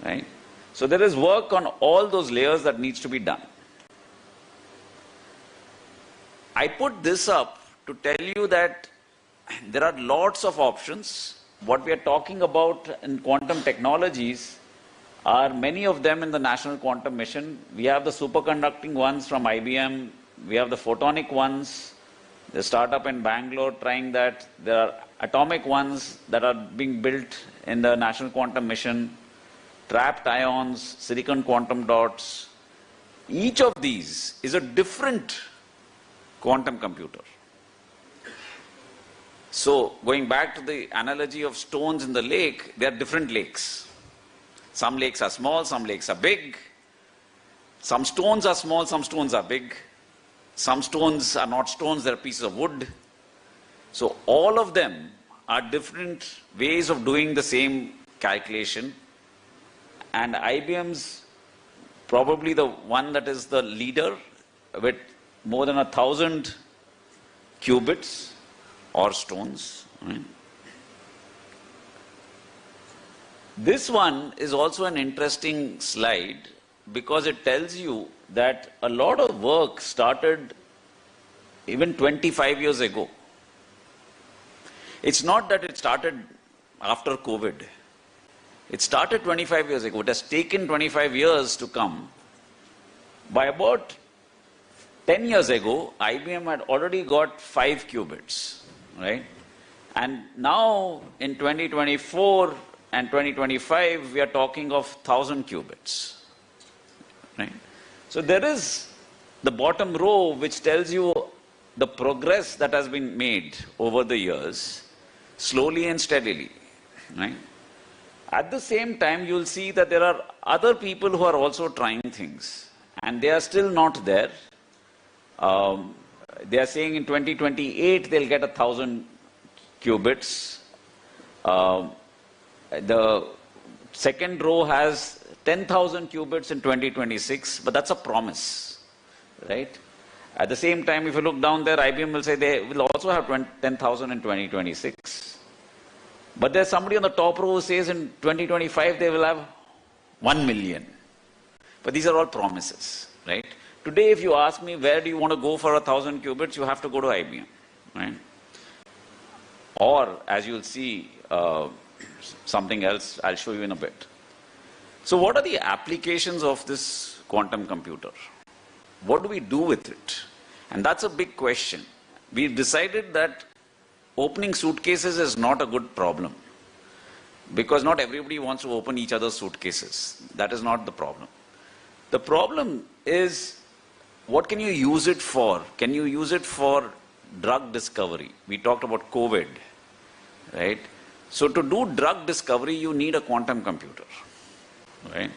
Right? So there is work on all those layers that needs to be done. I put this up to tell you that there are lots of options. What we are talking about in quantum technologies are many of them in the National Quantum Mission. We have the superconducting ones from IBM. We have the photonic ones, the startup in Bangalore trying that. There are atomic ones that are being built in the National Quantum Mission, trapped ions, silicon quantum dots. Each of these is a different quantum computer. So, going back to the analogy of stones in the lake, they are different lakes. Some lakes are small, some lakes are big. Some stones are small, some stones are big. Some stones are not stones, they are pieces of wood. So, all of them are different ways of doing the same calculation. And IBM's probably the one that is the leader with more than 1,000 qubits or stones. Right? This one is also an interesting slide because it tells you that a lot of work started even 25 years ago. It's not that it started after COVID. It started 25 years ago. It has taken 25 years to come. By about 10 years ago, IBM had already got 5 qubits, right? And now in 2024 and 2025, we are talking of 1,000 qubits, right? So there is the bottom row which tells you the progress that has been made over the years, slowly and steadily, right? At the same time, you'll see that there are other people who are also trying things, and they are still not there. They are saying in 2028 they'll get 1,000 qubits. The second row has 10,000 qubits in 2026, but that's a promise, right? At the same time, if you look down there, IBM will say they will also have 10,000 in 2026. But there's somebody on the top row who says in 2025 they will have 1 million. But these are all promises, right? Today, if you ask me where do you want to go for 1,000 qubits, you have to go to IBM, right? Or, as you'll see, something else I'll show you in a bit. So what are the applications of this quantum computer? What do we do with it? And that's a big question. We've decided that opening suitcases is not a good problem, because not everybody wants to open each other's suitcases. That is not the problem. The problem is, what can you use it for? Can you use it for drug discovery? We talked about COVID, right? So to do drug discovery, you need a quantum computer, right?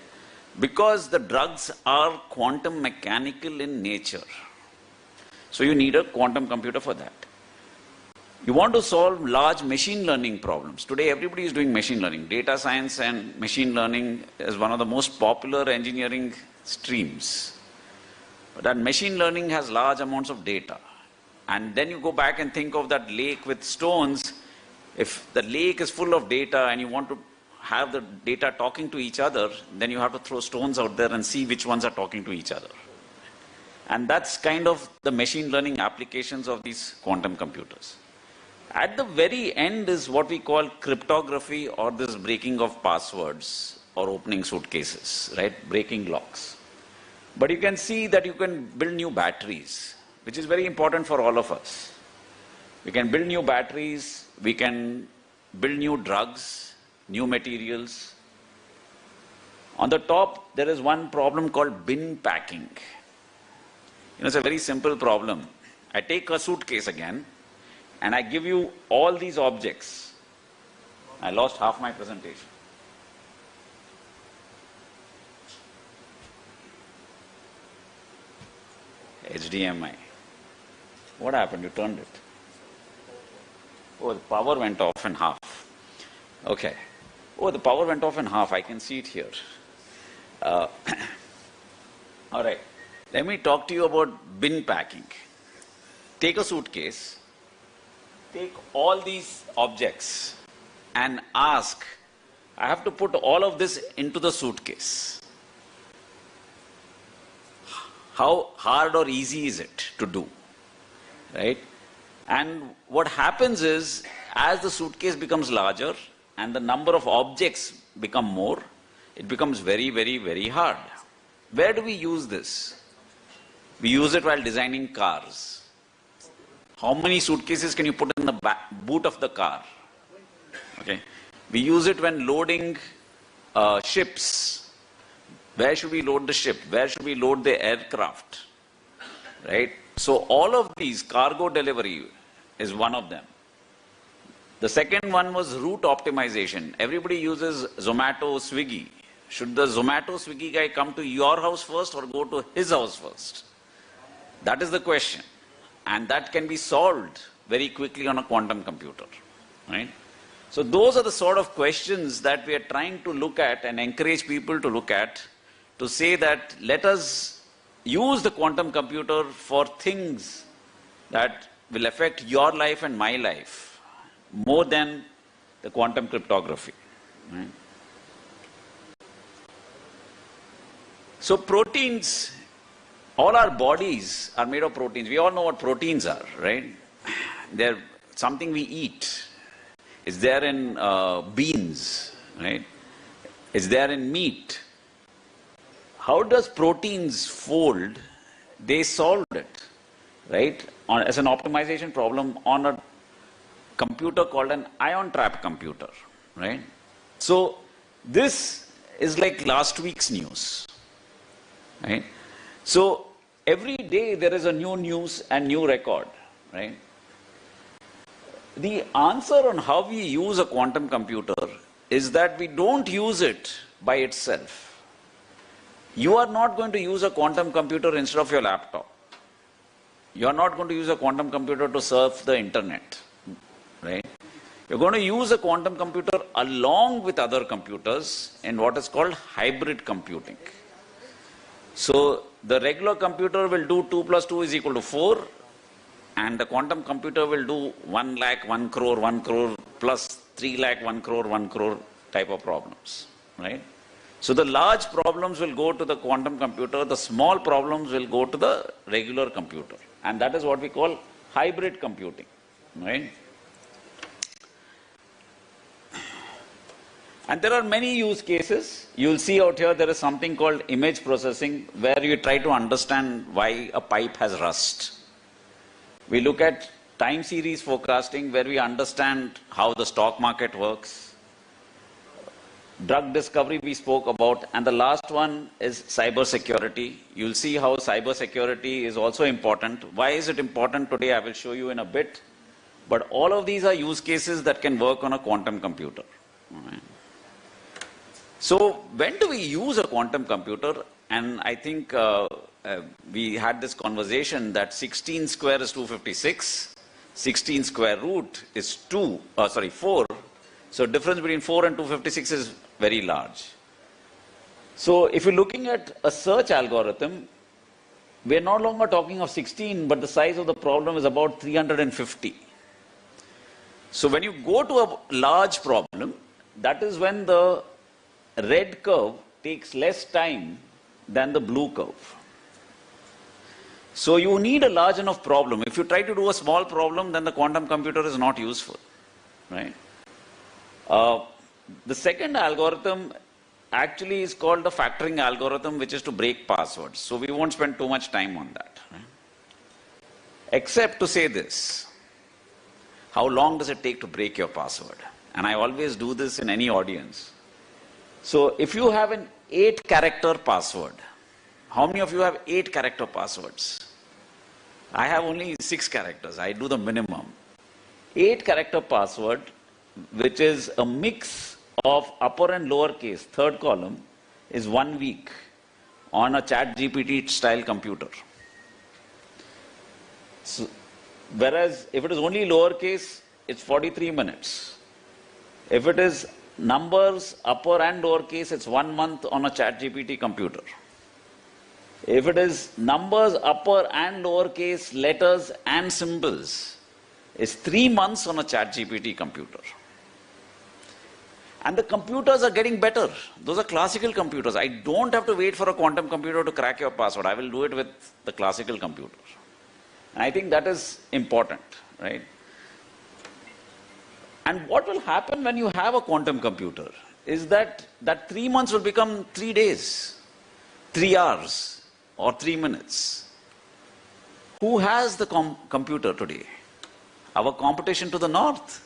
Because the drugs are quantum mechanical in nature. So you need a quantum computer for that. You want to solve large machine learning problems. Today, everybody is doing machine learning. Data science and machine learning is one of the most popular engineering streams. But that machine learning has large amounts of data. And then you go back and think of that lake with stones. If the lake is full of data and you want to have the data talking to each other, then you have to throw stones out there and see which ones are talking to each other. And that's kind of the machine learning applications of these quantum computers. At the very end is what we call cryptography, or this breaking of passwords or opening suitcases, right? Breaking locks. But you can see that you can build new batteries, which is very important for all of us. We can build new batteries, we can build new drugs, new materials. On the top, there is one problem called bin packing. It's a very simple problem. I take a suitcase again, and I give you all these objects. I lost half my presentation. HDMI. What happened? You turned it. Oh, the power went off in half. Okay. Oh, the power went off in half. I can see it here. Uh, all right. Let me talk to you about bin packing. Take a suitcase, take all these objects and ask, I have to put all of this into the suitcase. How hard or easy is it to do? Right? And what happens is, as the suitcase becomes larger and the number of objects become more, it becomes very, very, very hard. Where do we use this? We use it while designing cars. How many suitcases can you put in the boot of the car? Okay. We use it when loading ships. Where should we load the ship? Where should we load the aircraft? Right? So all of these, cargo delivery is one of them. The second one was route optimization. Everybody uses Zomato, Swiggy. Should the Zomato, Swiggy guy come to your house first or go to his house first? That is the question. And that can be solved very quickly on a quantum computer. Right? So those are the sort of questions that we are trying to look at and encourage people to look at, to say that let us use the quantum computer for things that will affect your life and my life more than the quantum cryptography. Right? So proteins, all our bodies are made of proteins. We all know what proteins are, right? They're something we eat. It's there in beans, right? It's there in meat. How does proteins fold? They solved it, right? As an optimization problem on a computer called an ion trap computer, right? So this is like last week's news, right? So every day there is a new news and new record, right? The answer on how we use a quantum computer is that we don't use it by itself. You are not going to use a quantum computer instead of your laptop. You are not going to use a quantum computer to surf the internet, right? You're going to use a quantum computer along with other computers in what is called hybrid computing. So the regular computer will do 2 plus 2 is equal to 4, and the quantum computer will do 1 lakh, 1 crore, 1 crore plus 3 lakh, 1 crore, 1 crore type of problems, right? So the large problems will go to the quantum computer, the small problems will go to the regular computer. And that is what we call hybrid computing, right? And there are many use cases. You'll see out here there is something called image processing, where you try to understand why a pipe has rust. We look at time series forecasting, where we understand how the stock market works. Drug discovery we spoke about, and the last one is cyber security. You'll see how cyber security is also important. Why is it important today? I will show you in a bit. But all of these are use cases that can work on a quantum computer. Right. So when do we use a quantum computer? And I think we had this conversation that 16 square is 256, 16 square root is 4. So difference between 4 and 256 is very large. So if you're looking at a search algorithm, we're no longer talking of 16, but the size of the problem is about 350. So when you go to a large problem, that is when the red curve takes less time than the blue curve. So you need a large enough problem. If you try to do a small problem, then the quantum computer is not useful, right? The second algorithm actually is called the factoring algorithm, which is to break passwords. So we won't spend too much time on that, right? Except to say this: how long does it take to break your password? And I always do this in any audience. So if you have an 8-character password, how many of you have 8-character passwords? I have only 6 characters. I do the minimum. 8-character password, which is a mix of upper and lower case, third column, is 1 week on a ChatGPT style computer. So, whereas if it is only lower case, it's 43 minutes. If it is numbers, upper and lowercase, it's 1 month on a ChatGPT computer. If it is numbers, upper and lowercase, letters and symbols, it's 3 months on a ChatGPT computer. And the computers are getting better. Those are classical computers. I don't have to wait for a quantum computer to crack your password. I will do it with the classical computer. And I think that is important, right? And what will happen when you have a quantum computer is that 3 months will become 3 days, 3 hours, or 3 minutes. Who has the computer today? Our competition to the north.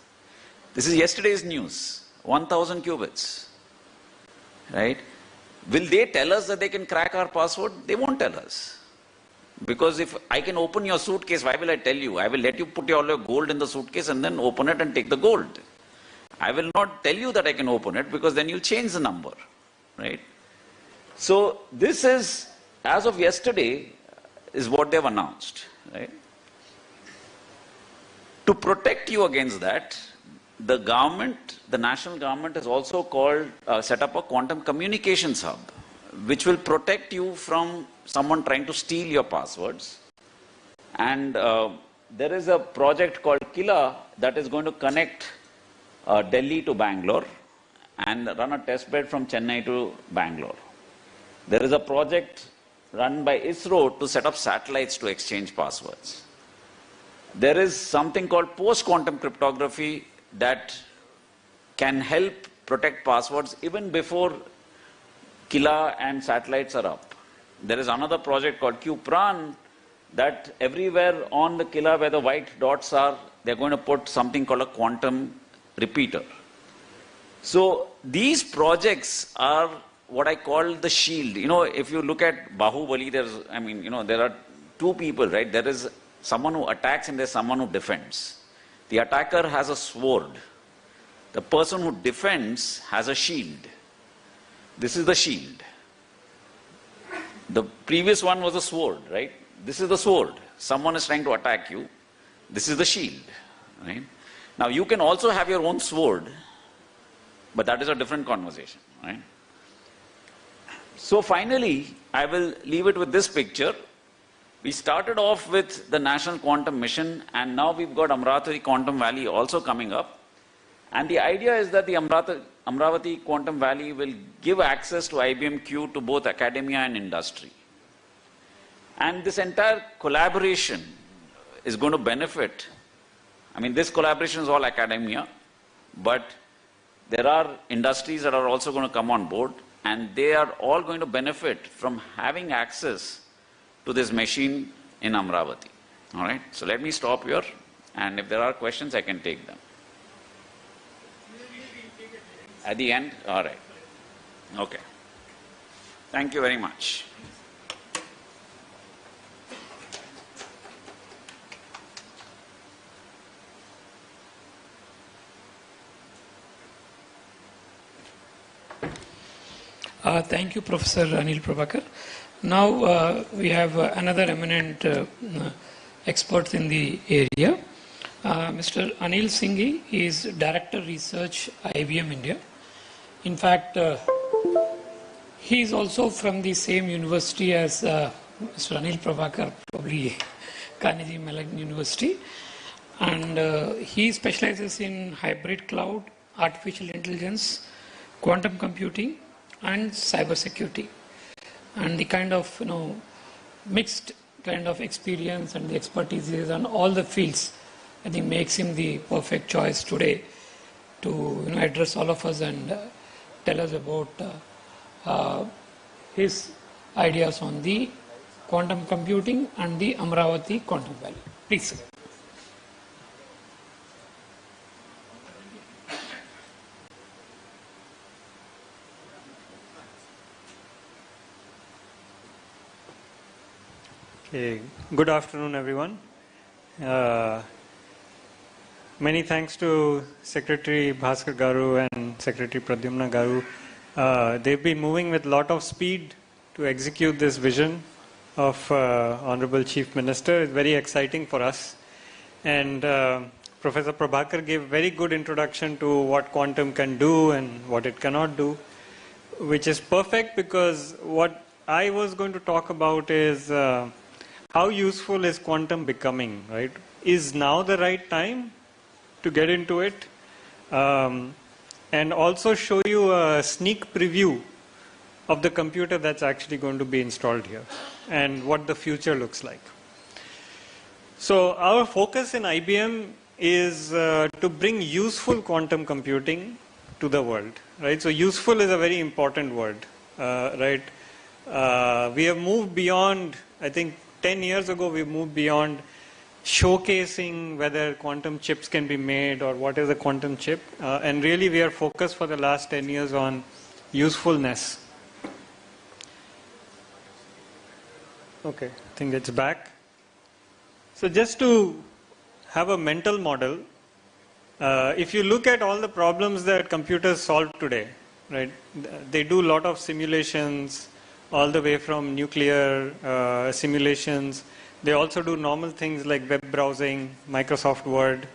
This is yesterday's news. 1,000 qubits, right? Will they tell us that they can crack our password? They won't tell us. Because if I can open your suitcase, why will I tell you? I will let you put all your gold in the suitcase and then open it and take the gold. I will not tell you that I can open it because then you'll change the number, right? So this is, as of yesterday, is what they've announced, right? To protect you against that, the government, the national government has also set up a quantum communications hub, which will protect you from someone trying to steal your passwords. And there is a project called Kila that is going to connect Delhi to Bangalore and run a test bed from Chennai to Bangalore. There is a project run by ISRO to set up satellites to exchange passwords. There is something called post-quantum cryptography that can help protect passwords even before Kila and satellites are up. There is another project called QPRAN that everywhere on the Kila where the white dots are, they're going to put something called a quantum repeater. So these projects are what I call the shield. You know, if you look at Bahubali, there are two people, right? There is someone who attacks and there's someone who defends. The attacker has a sword. The person who defends has a shield. This is the shield. The previous one was a sword, right? This is the sword. Someone is trying to attack you. This is the shield, right? Now you can also have your own sword, but that is a different conversation, right? So finally, I will leave it with this picture. We started off with the National Quantum Mission, and now we've got Amravati Quantum Valley also coming up. And the idea is that the Amravati Quantum Valley will give access to IBM Q to both academia and industry. And this entire collaboration is going to benefit. I mean, this collaboration is all academia, but there are industries that are also going to come on board, and they are all going to benefit from having access to this machine in Amravati. All right, so let me stop here, and if there are questions, I can take them. At the end? All right. Okay. Thank you very much. Thank you, Professor Anil Prabhakar. Now we have another eminent expert in the area. Mr. Anil Singhi is Director Research, IBM India. In fact, he is also from the same university as Mr. Anil Prabhakar, probably Carnegie Mellon University. And he specializes in hybrid cloud, artificial intelligence, quantum computing, and cybersecurity. And the kind of mixed kind of experience and the expertise is on all the fields, I think makes him the perfect choice today to address all of us and tell us about his ideas on the quantum computing and the Amravati Quantum Valley. Please. Okay. Good afternoon, everyone. Many thanks to Secretary Bhaskar Garu and Secretary Pradyumna Garu. They've been moving with a lot of speed to execute this vision of Honorable Chief Minister. It's very exciting for us. And Professor Prabhakar gave very good introduction to what quantum can do and what it cannot do, which is perfect because what I was going to talk about is how useful is quantum becoming, right? Is now the right time to get into it? And also show you a sneak preview of the computer that's actually going to be installed here and what the future looks like. So our focus in IBM is to bring useful quantum computing to the world, right? So useful is a very important word, right? We have moved beyond, I think 10 years ago, we moved beyond showcasing whether quantum chips can be made or what is a quantum chip. And really we are focused for the last 10 years on usefulness. Okay, I think it's back. So just to have a mental model, if you look at all the problems that computers solve today, right? They do a lot of simulations, all the way from nuclear simulations. They also do normal things like web browsing, Microsoft Word.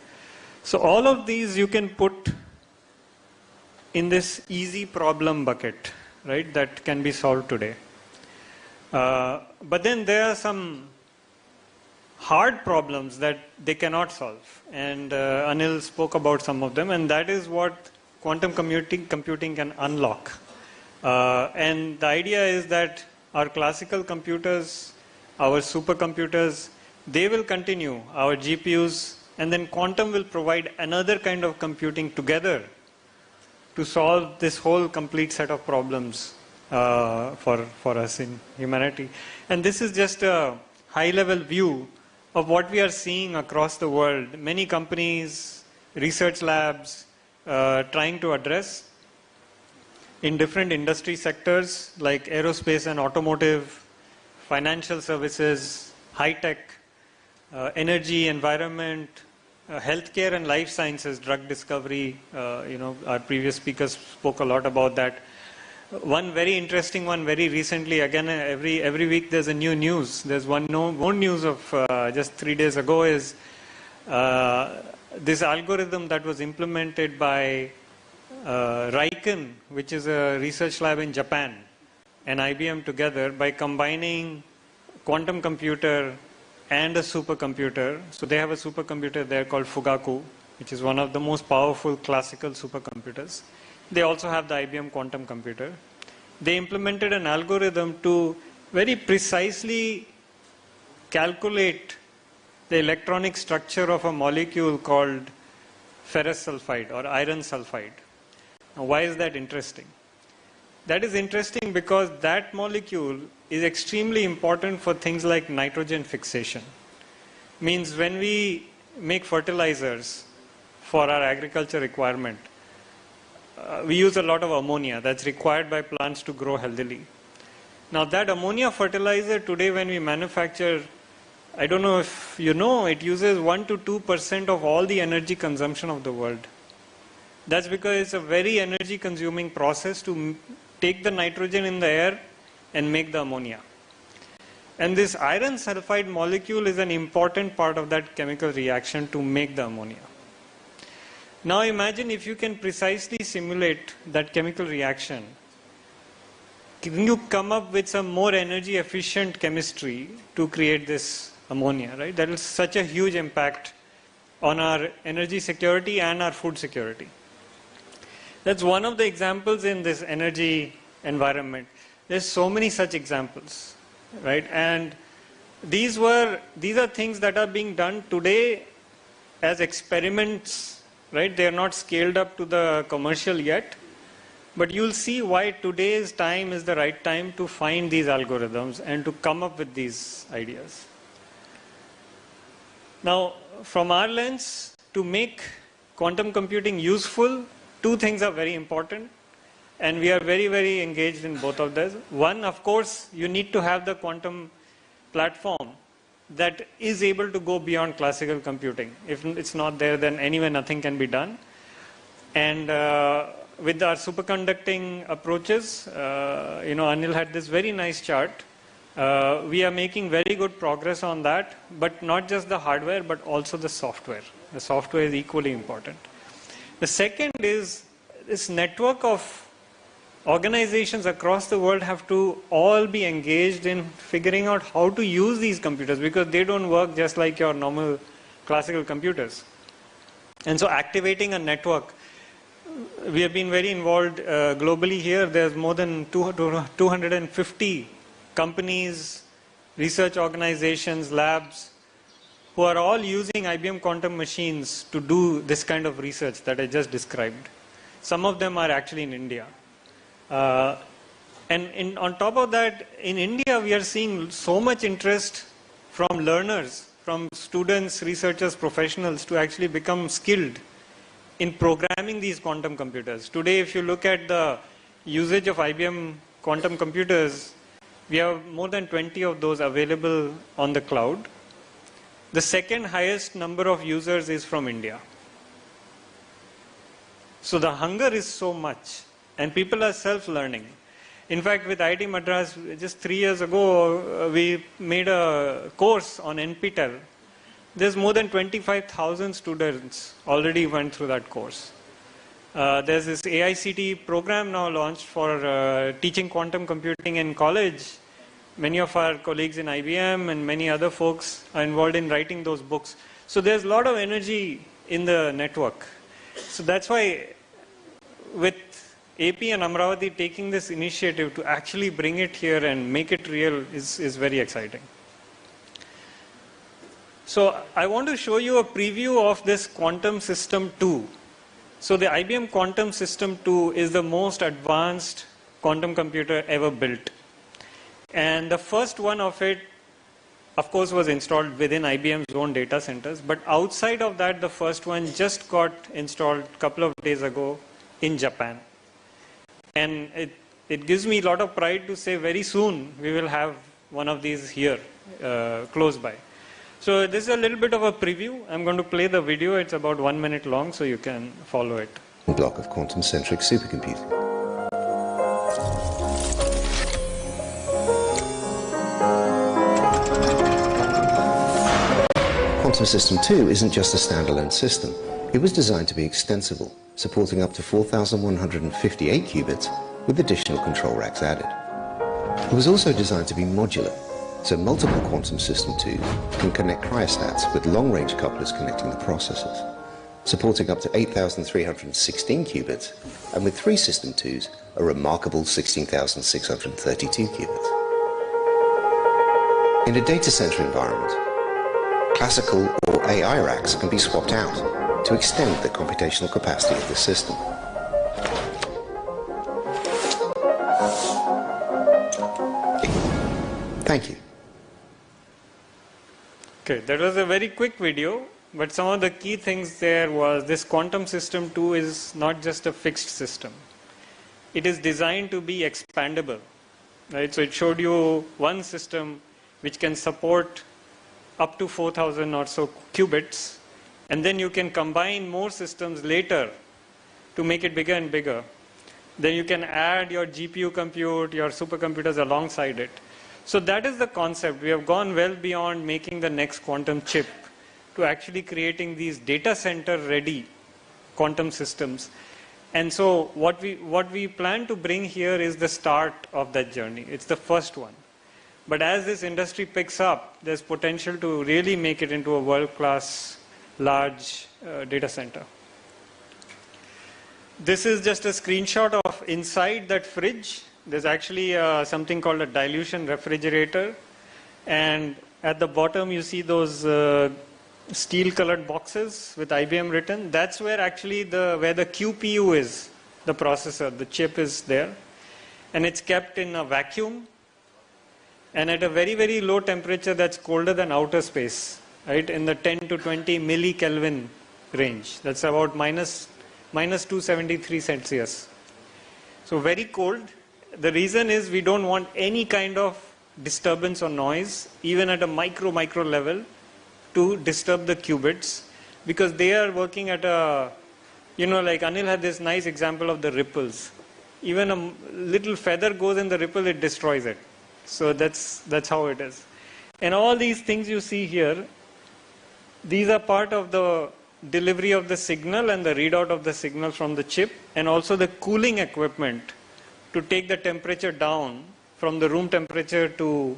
So all of these you can put in this easy problem bucket, right? That can be solved today. But then there are some hard problems that they cannot solve. And Anil spoke about some of them, and that is what quantum computing can unlock. And the idea is that our classical computers, our supercomputers, they will continue, our GPUs, and then quantum will provide another kind of computing together to solve this whole complete set of problems for us in humanity. And this is just a high-level view of what we are seeing across the world. Many companies, research labs, trying to address in different industry sectors like aerospace and automotive, financial services, high-tech, energy, environment, healthcare and life sciences, drug discovery. Our previous speakers spoke a lot about that. One very interesting one very recently, again, every week there's a new news. There's one news of just 3 days ago is this algorithm that was implemented by Riken, which is a research lab in Japan, and IBM together by combining quantum computer and a supercomputer. So they have a supercomputer there called Fugaku, which is one of the most powerful classical supercomputers. They also have the IBM quantum computer. They implemented an algorithm to very precisely calculate the electronic structure of a molecule called ferrous sulfide or iron sulfide. Now, why is that interesting? That is interesting because that molecule is extremely important for things like nitrogen fixation. Means when we make fertilizers for our agriculture requirement, we use a lot of ammonia that's required by plants to grow healthily. Now that ammonia fertilizer today when we manufacture, I don't know if you know, it uses 1 to 2% of all the energy consumption of the world. That's because it's a very energy consuming process to take the nitrogen in the air and make the ammonia. And this iron sulfide molecule is an important part of that chemical reaction to make the ammonia. Now imagine if you can precisely simulate that chemical reaction, can you come up with some more energy efficient chemistry to create this ammonia, right? That is such a huge impact on our energy security and our food security. That's one of the examples in this energy environment. There's so many such examples, right? And these are things that are being done today as experiments, right? They are not scaled up to the commercial yet, but you'll see why today's time is the right time to find these algorithms and to come up with these ideas. Now, from our lens, to make quantum computing useful, two things are very important, and we are very, very engaged in both of those. One, of course, you need to have the quantum platform that is able to go beyond classical computing. If it's not there, then anyway nothing can be done. And with our superconducting approaches, Anil had this very nice chart We are making very good progress on that, but not just the hardware, but also the software. The software is equally important. The second is this network of organizations across the world have to all be engaged in figuring out how to use these computers, because they don't work just like your normal classical computers. And so activating a network, we have been very involved globally here. There's more than 250 companies, research organizations, labs, who are all using IBM quantum machines to do this kind of research that I just described. Some of them are actually in India. And on top of that, in India, we are seeing so much interest from learners, from students, researchers, professionals to actually become skilled in programming these quantum computers. Today, if you look at the usage of IBM quantum computers, we have more than 20 of those available on the cloud. The second highest number of users is from India. So the hunger is so much, and people are self-learning. In fact, with IIT Madras, just 3 years ago, we made a course on NPTEL. There's more than 25,000 students already went through that course. There's this AICTE program now launched for teaching quantum computing in college. Many of our colleagues in IBM and many other folks are involved in writing those books. So there's a lot of energy in the network. So that's why with AP and Amravati taking this initiative to actually bring it here and make it real is very exciting. So I want to show you a preview of this Quantum System 2. So the IBM Quantum System 2 is the most advanced quantum computer ever built. And the first one of it, of course, was installed within IBM's own data centers. But outside of that, the first one just got installed a couple of days ago in Japan. And it gives me a lot of pride to say very soon we will have one of these here, close by. So this is a little bit of a preview. I'm going to play the video. It's about 1 minute long, so you can follow it. Block of quantum-centric supercomputing. Quantum System 2 isn't just a standalone system. It was designed to be extensible, supporting up to 4,158 qubits with additional control racks added. It was also designed to be modular, so multiple Quantum System 2s can connect cryostats with long-range couplers connecting the processors, supporting up to 8,316 qubits, and with 3 System 2s, a remarkable 16,632 qubits. In a data center environment, classical or AI racks can be swapped out to extend the computational capacity of the system. Thank you. Okay, that was a very quick video, but some of the key things there was this Quantum System 2 is not just a fixed system. It is designed to be expandable, right? So it showed you one system which can support up to 4,000 or so qubits, and then you can combine more systems later to make it bigger and bigger. Then you can add your GPU compute, your supercomputers alongside it. So that is the concept. We have gone well beyond making the next quantum chip to actually creating these data center ready quantum systems. And so what we plan to bring here is the start of that journey. It's the first one. But as this industry picks up, there's potential to really make it into a world-class large data center. This is just a screenshot of inside that fridge. There's actually something called a dilution refrigerator. And at the bottom, you see those steel-colored boxes with IBM written. That's where actually where the QPU is, the processor, the chip is there. And it's kept in a vacuum. And at a very, very low temperature that's colder than outer space, right? In the 10 to 20 millikelvin range. That's about minus 273 Celsius. So very cold. The reason is we don't want any kind of disturbance or noise, even at a micro level, to disturb the qubits, because they are working at a, like Anil had this nice example of the ripples. Even a little feather goes in the ripple, it destroys it. So that's how it is. And all these things you see here, these are part of the delivery of the signal and the readout of the signal from the chip, and also the cooling equipment to take the temperature down from the room temperature to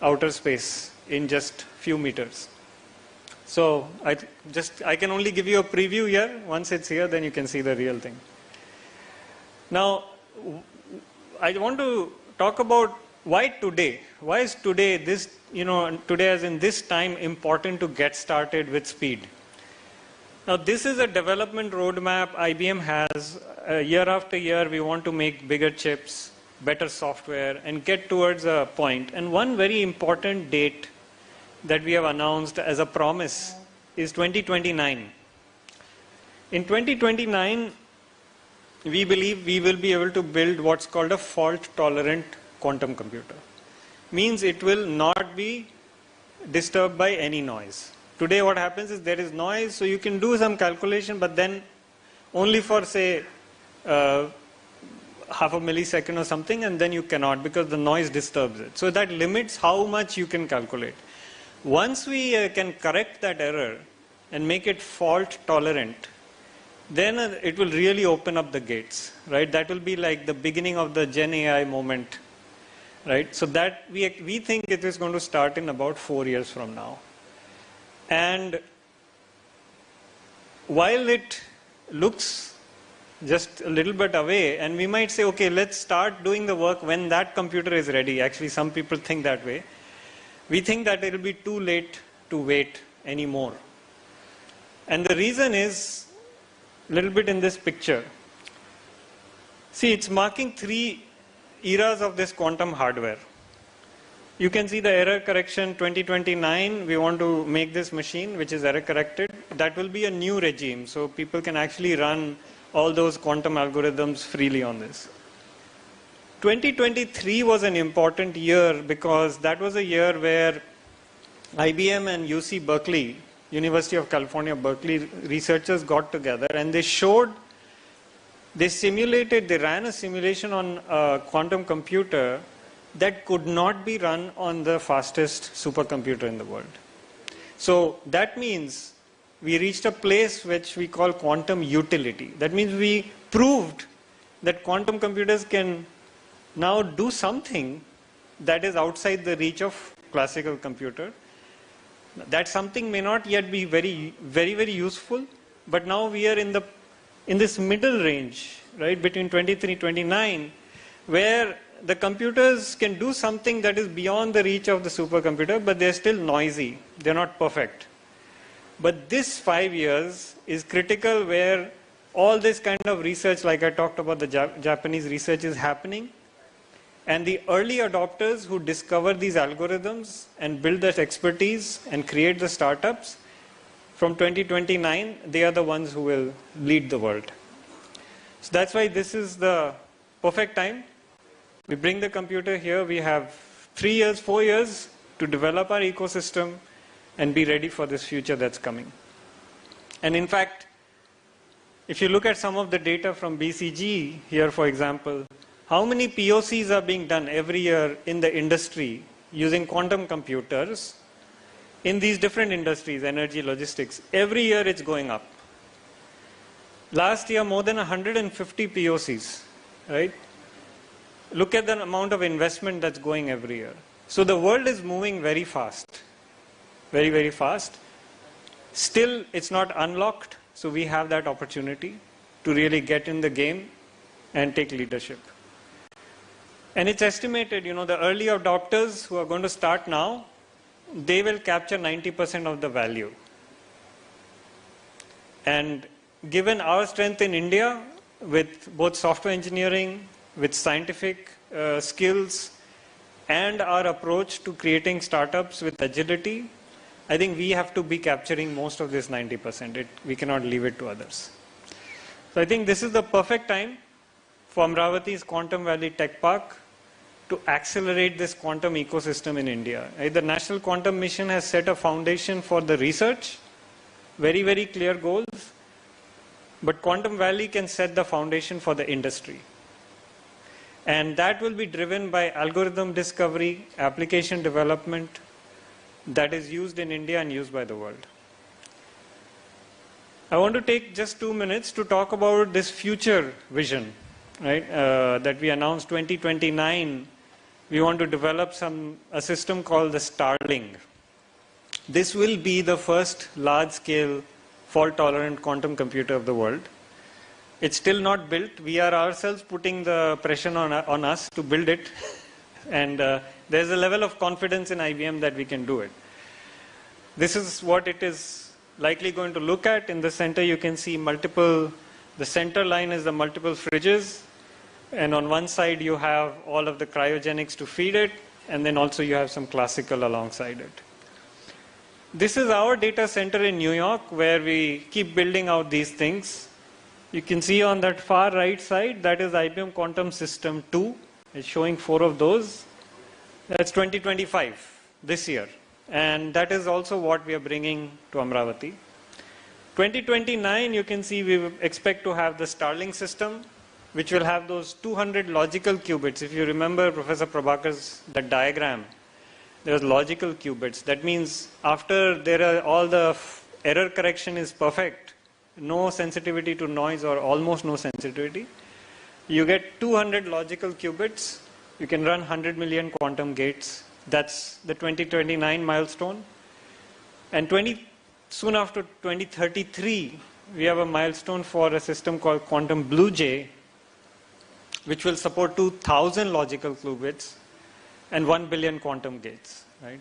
outer space in just few meters. So I can only give you a preview here. Once it's here, then you can see the real thing. Now, I want to talk about why today. Why is today today as in this time important to get started with speed? Now, this is a development roadmap IBM has. Year after year, we want to make bigger chips, better software, and get towards a point. And one very important date that we have announced as a promise is 2029. In 2029, we believe we will be able to build what's called a fault-tolerant quantum computer. Means it will not be disturbed by any noise. Today what happens is there is noise, so you can do some calculation, but then only for say half a millisecond or something, and then you cannot because the noise disturbs it. So that limits how much you can calculate. Once we can correct that error and make it fault tolerant, then it will really open up the gates, right? That will be like the beginning of the Gen AI moment, right? So that we think it is going to start in about 4 years from now. And while it looks just a little bit away, and we might say, okay, let's start doing the work when that computer is ready. Actually, some people think that way. We think that it will be too late to wait anymore. And the reason is a little bit in this picture. See, it's marking 3 eras of this quantum hardware. You can see the error correction 2029. We want to make this machine which is error corrected. That will be a new regime. So people can actually run all those quantum algorithms freely on this. 2023 was an important year because that was a year where IBM and UC Berkeley, University of California, Berkeley researchers got together and they ran a simulation on a quantum computer that could not be run on the fastest supercomputer in the world. So that means we reached a place which we call quantum utility. That means we proved that quantum computers can now do something that is outside the reach of classical computer. That something may not yet be very, very useful, but now we are in this middle range, right, between 23, 29, where the computers can do something that is beyond the reach of the supercomputer, but they're still noisy. They're not perfect. But this 5 years is critical where all this kind of research, like I talked about, the Japanese research is happening. And the early adopters who discover these algorithms and build that expertise and create the startups, from 2029, they are the ones who will lead the world. So that's why this is the perfect time. We bring the computer here. We have 3 years, 4 years to develop our ecosystem and be ready for this future that's coming. And in fact, if you look at some of the data from BCG here, for example, how many POCs are being done every year in the industry using quantum computers in these different industries, energy, logistics? Every year it's going up. Last year, more than 150 POCs, right? Look at the amount of investment that's going every year. So the world is moving very fast, very fast. Still, it's not unlocked, so we have that opportunity to really get in the game and take leadership. And it's estimated, the early adopters who are going to start now, they will capture 90% of the value. And given our strength in India, with both software engineering, with scientific skills, and our approach to creating startups with agility, I think we have to be capturing most of this 90%. We cannot leave it to others. So I think this is the perfect time for Amravati's Quantum Valley Tech Park to accelerate this quantum ecosystem in India. The National Quantum Mission has set a foundation for the research, very clear goals, but Quantum Valley can set the foundation for the industry. And that will be driven by algorithm discovery, application development that is used in India and used by the world. I want to take just 2 minutes to talk about this future vision, right? That we announced 2029. We want to develop a system called the Starling. This will be the first large-scale fault-tolerant quantum computer of the world. It's still not built. We are ourselves putting the pressure on us to build it. And there's a level of confidence in IBM that we can do it. This is what it is likely going to look at. In the center, you can see the center line is the multiple fridges. And on one side, you have all of the cryogenics to feed it. And then also you have some classical alongside it. This is our data center in New York, where we keep building out these things. You can see on that far right side, that is IBM Quantum System 2. It's showing 4 of those. That's 2025, this year. And that is also what we are bringing to Amravati. 2029, you can see we expect to have the Starling system, which will have those 200 logical qubits. If you remember Professor Prabhakar's that diagram, there's logical qubits. That means after all the error correction is perfect, no sensitivity to noise or almost no sensitivity, you get 200 logical qubits. You can run 100 million quantum gates. That's the 2029 milestone. And soon after 2033, we have a milestone for a system called Quantum Blue Jay, which will support 2,000 logical qubits and 1 billion quantum gates. Right?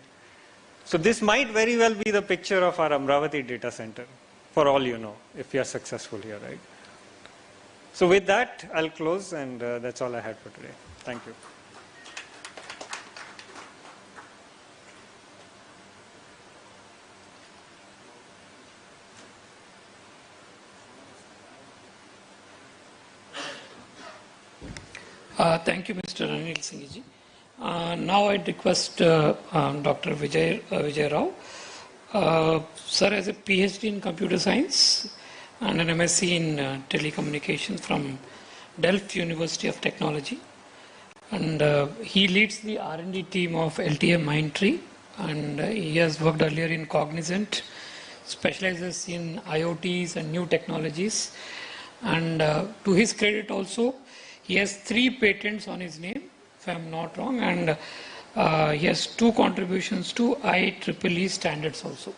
So this might very well be the picture of our Amravati data center, for all you know, if we are successful here. Right? So with that, I'll close, and that's all I had for today. Thank you. Thank you, Mr. Anil Singhji. Now I'd request Dr. Vijay Rao. Sir has a PhD in computer science and an MSc in telecommunications from Delft University of Technology. And he leads the R&D team of LTM Mindtree, and he has worked earlier in Cognizant, specializes in IoTs and new technologies. And to his credit also, he has 3 patents on his name, if I'm not wrong, and he has 2 contributions to IEEE standards also.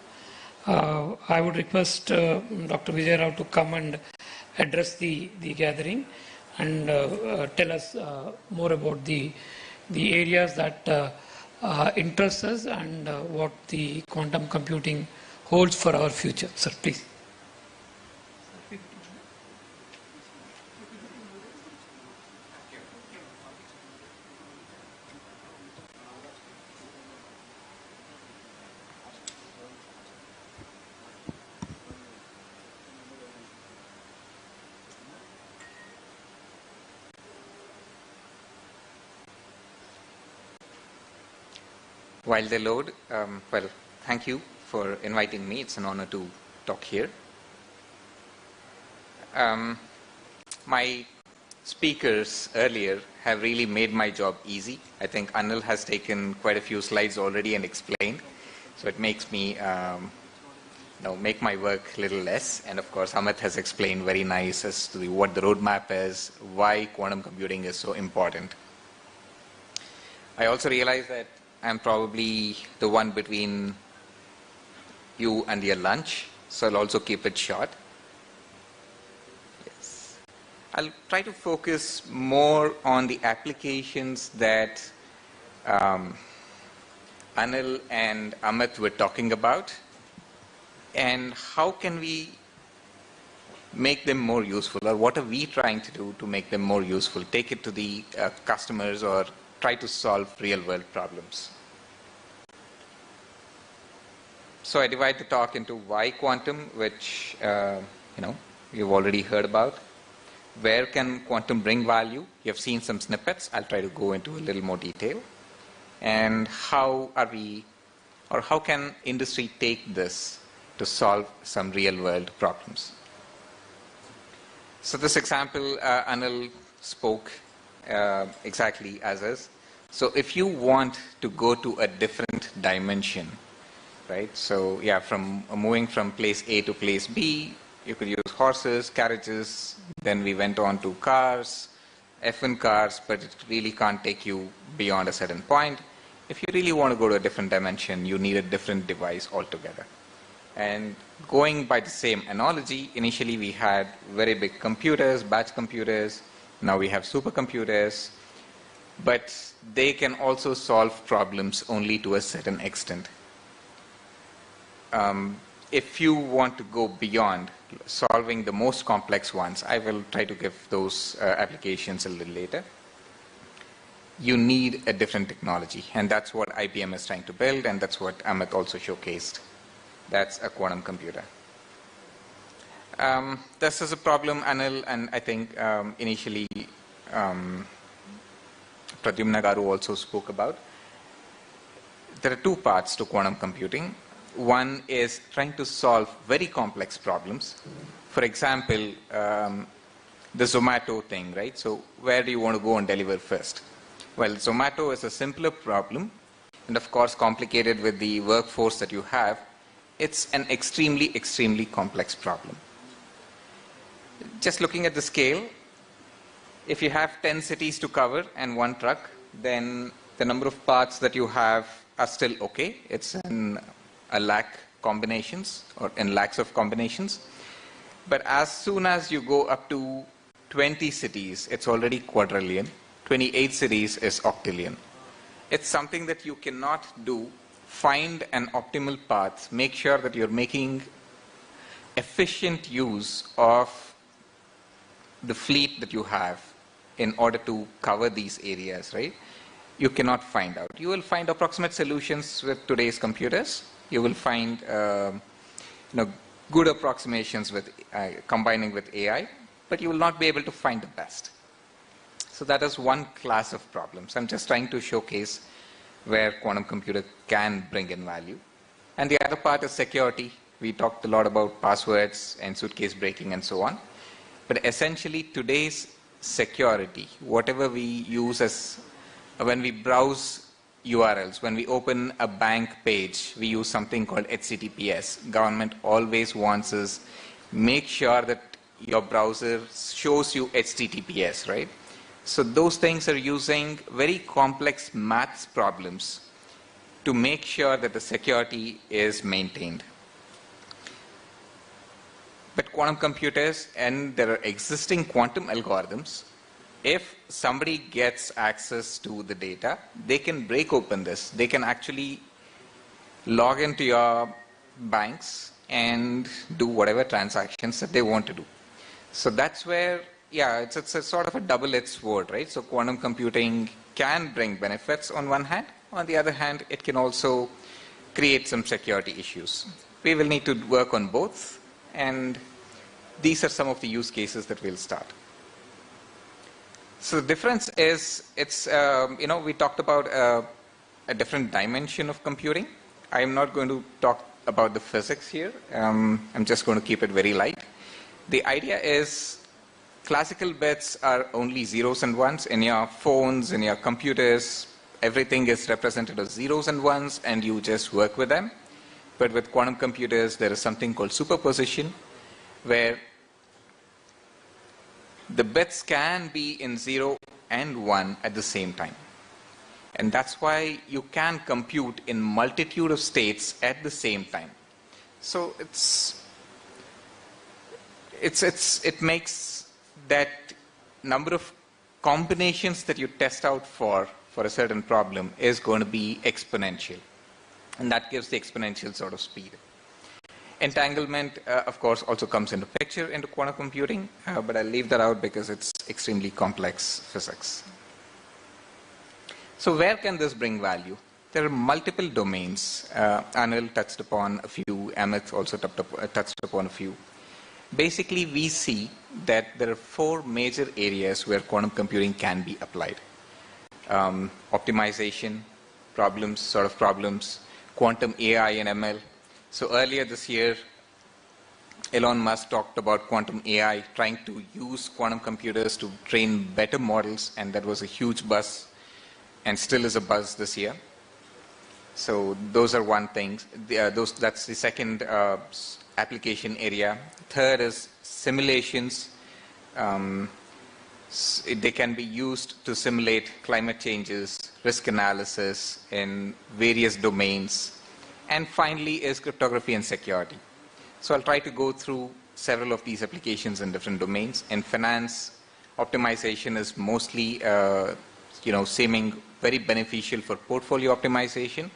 I would request Dr. Vijay Rao to come and address the gathering and tell us more about the areas that interest us and what the quantum computing holds for our future. Sir, please. While they load, well, thank you for inviting me. It's an honor to talk here. My speakers earlier have really made my job easy. I think Anil has taken quite a few slides already and explained. So it makes me make my work a little less. And of course, Amit has explained very nice as to what the roadmap is, why quantum computing is so important. I also realize that I'm probably the one between you and your lunch, so I'll also keep it short. Yes. I'll try to focus more on the applications that Anil and Amit were talking about, and how can we make them more useful, or what are we trying to do to make them more useful, take it to the customers, or try to solve real-world problems. So I divide the talk into why quantum, which you've already heard about. Where can quantum bring value? You've seen some snippets. I'll try to go into a little more detail. And how can industry take this to solve some real-world problems? So this example Anil spoke exactly as is. So if you want to go to a different dimension, right? So yeah, from moving from place A to place B, you could use horses, carriages, then we went on to cars, F1 cars, but it really can't take you beyond a certain point. If you really want to go to a different dimension, you need a different device altogether. And going by the same analogy, initially we had very big computers, batch computers, now we have supercomputers, but they can also solve problems only to a certain extent. If you want to go beyond solving the most complex ones, I will try to give those applications a little later. You need a different technology, and that's what IBM is trying to build, and that's what Amit also showcased. That's a quantum computer. This is a problem, Anil, and I think initially Pradyumna Garu also spoke about. There are two parts to quantum computing. One is trying to solve very complex problems. For example, the Zomato thing, right? So where do you want to go and deliver first? Well, Zomato is a simpler problem, and of course complicated with the workforce that you have. It's an extremely, extremely complex problem. Just looking at the scale, if you have 10 cities to cover and one truck, then the number of parts that you have are still okay. It's in a lakh combinations or in lakhs of combinations. But as soon as you go up to 20 cities, it's already quadrillion. 28 cities is octillion. It's something that you cannot do. Find an optimal path. Make sure that you're making efficient use of the fleet that you have in order to cover these areas, right? You cannot find out. You will find approximate solutions with today's computers. You will find good approximations with combining with AI, but you will not be able to find the best. So that is one class of problems. I'm just trying to showcase where quantum computer can bring in value. And the other part is security. We talked a lot about passwords and suitcase breaking and so on. But essentially today's security, whatever we use as when we browse URLs, when we open a bank page, we use something called HTTPS. Government always wants us make sure that your browser shows you HTTPS, right? So those things are using very complex maths problems to make sure that the security is maintained. But quantum computers, and there are existing quantum algorithms, if somebody gets access to the data, they can break open this. They can actually log into your banks and do whatever transactions that they want to do. So that's where, yeah, it's a sort of a double-edged sword, right? So quantum computing can bring benefits on one hand. On the other hand, it can also create some security issues. We will need to work on both, and these are some of the use cases that we'll start. So the difference is, it's, we talked about a different dimension of computing. I'm not going to talk about the physics here. I'm just going to keep it very light. The idea is classical bits are only zeros and ones. In your phones, in your computers, everything is represented as zeros and ones, and you just work with them. But with quantum computers, there is something called superposition, where the bits can be in 0 and 1 at the same time. And that's why you can compute in multitude of states at the same time. So it makes that number of combinations that you test out for a certain problem is going to be exponential. And that gives the exponential sort of speed. Entanglement, of course, also comes into picture into quantum computing, but I'll leave that out because it's extremely complex physics. So where can this bring value? There are multiple domains. Anil touched upon a few, Amit also touched upon a few. Basically, we see that there are 4 major areas where quantum computing can be applied. Optimization, problems, quantum AI and ML. So earlier this year, Elon Musk talked about quantum AI, trying to use quantum computers to train better models, and that was a huge buzz, and still is a buzz this year. So those are one thing. That's the second application area. Third is simulations. They can be used to simulate climate changes, risk analysis in various domains. And finally is cryptography and security. So I'll try to go through several of these applications in different domains. In finance, optimization is mostly, seeming very beneficial for portfolio optimization.